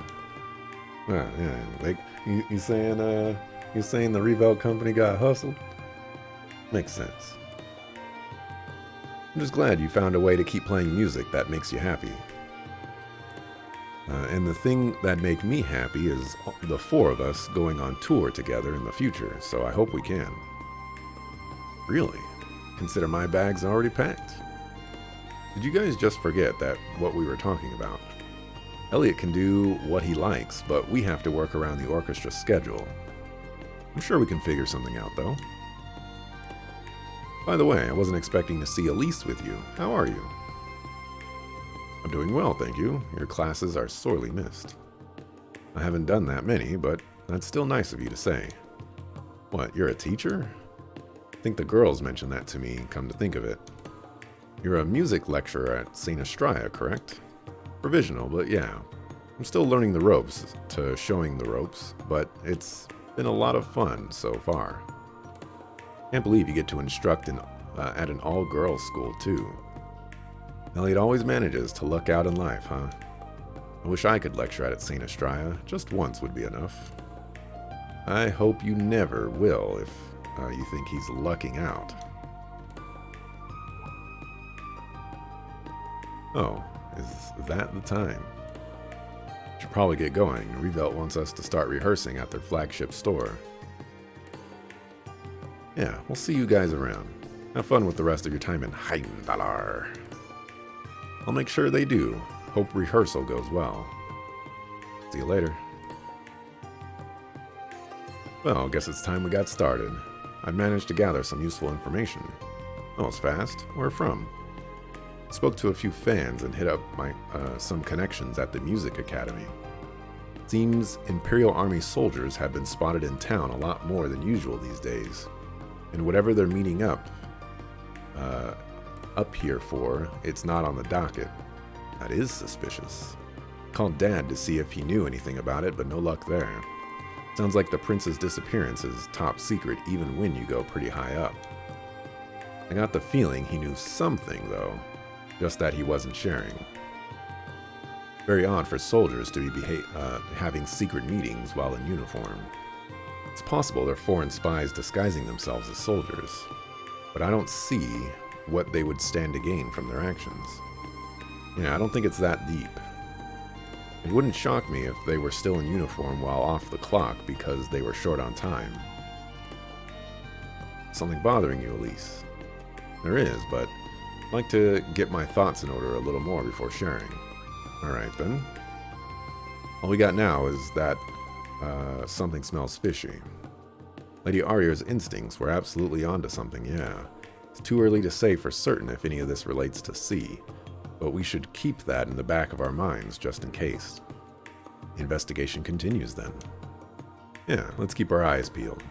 Yeah, like, you saying the Reverie company got hustled? Makes sense. I'm just glad you found a way to keep playing music that makes you happy. And the thing that make me happy is the four of us going on tour together in the future, so I hope we can. Really? Consider my bag's already packed? Did you guys just forget that what we were talking about? Elliot can do what he likes, but we have to work around the orchestra's schedule. I'm sure we can figure something out, though. By the way, I wasn't expecting to see Elise with you. How are you? I'm doing well, thank you. Your classes are sorely missed. I haven't done that many, but that's still nice of you to say. What, you're a teacher? I think the girls mentioned that to me, come to think of it. You're a music lecturer at St. Estrella, correct? Provisional, but yeah. I'm still learning the ropes to showing the ropes, but it's been a lot of fun so far. Can't believe you get to instruct at an all-girls school, too. Elliot always manages to luck out in life, huh? I wish I could lecture at St. Estrella. Just once would be enough. I hope you never will if you think he's lucking out. Oh, is that the time? Should probably get going. Reverie wants us to start rehearsing at their flagship store. Yeah, we'll see you guys around. Have fun with the rest of your time in Heidendalar. I'll make sure they do. Hope rehearsal goes well. See you later. Well, guess it's time we got started. I've managed to gather some useful information. That was fast. Where from? Spoke to a few fans and hit up some connections at the Music Academy. Seems Imperial Army soldiers have been spotted in town a lot more than usual these days. And whatever they're meeting up here for, it's not on the docket. That is suspicious. Called Dad to see if he knew anything about it, but no luck there. Sounds like the prince's disappearance is top secret even when you go pretty high up. I got the feeling he knew something, though, just that he wasn't sharing. Very odd for soldiers to be having secret meetings while in uniform. It's possible they're foreign spies disguising themselves as soldiers, but I don't see what they would stand to gain from their actions. Yeah, I don't think it's that deep. It wouldn't shock me if they were still in uniform while off the clock because they were short on time. Something bothering you, Elise? There is, but I'd like to get my thoughts in order a little more before sharing. Alright then. All we got now is that something smells fishy. Lady Aria's instincts were absolutely onto something, yeah. It's too early to say for certain if any of this relates to C, but we should keep that in the back of our minds just in case. The investigation continues then. Yeah, let's keep our eyes peeled.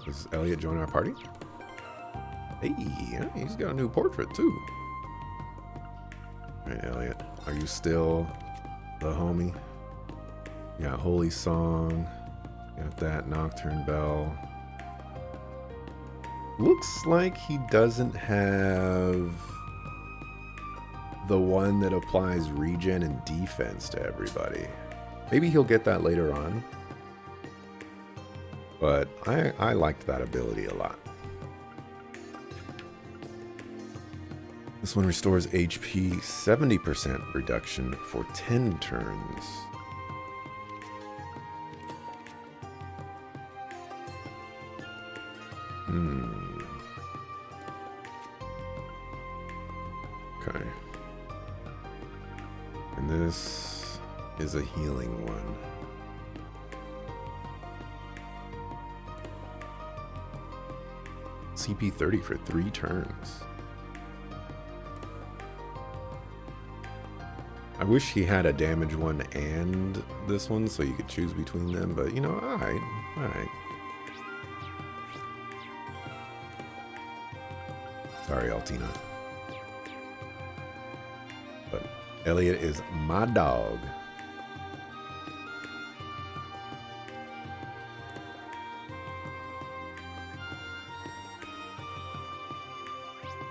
Does Elliot join our party? Hey, yeah, he's got a new portrait too. Alright, Elliot, are you still the homie? You got Holy Song, got that Nocturne Bell. Looks like he doesn't have the one that applies regen and defense to everybody. Maybe he'll get that later on. But I liked that ability a lot. This one restores HP 70% reduction for 10 turns. Okay. And this is a healing one. CP 30 for 3 turns. I wish he had a damage one and this one so you could choose between them, but you know, alright, alright. Sorry, Altina. But Elliot is my dog.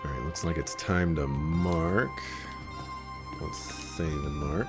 Alright, looks like it's time to mark. Let's save and mark.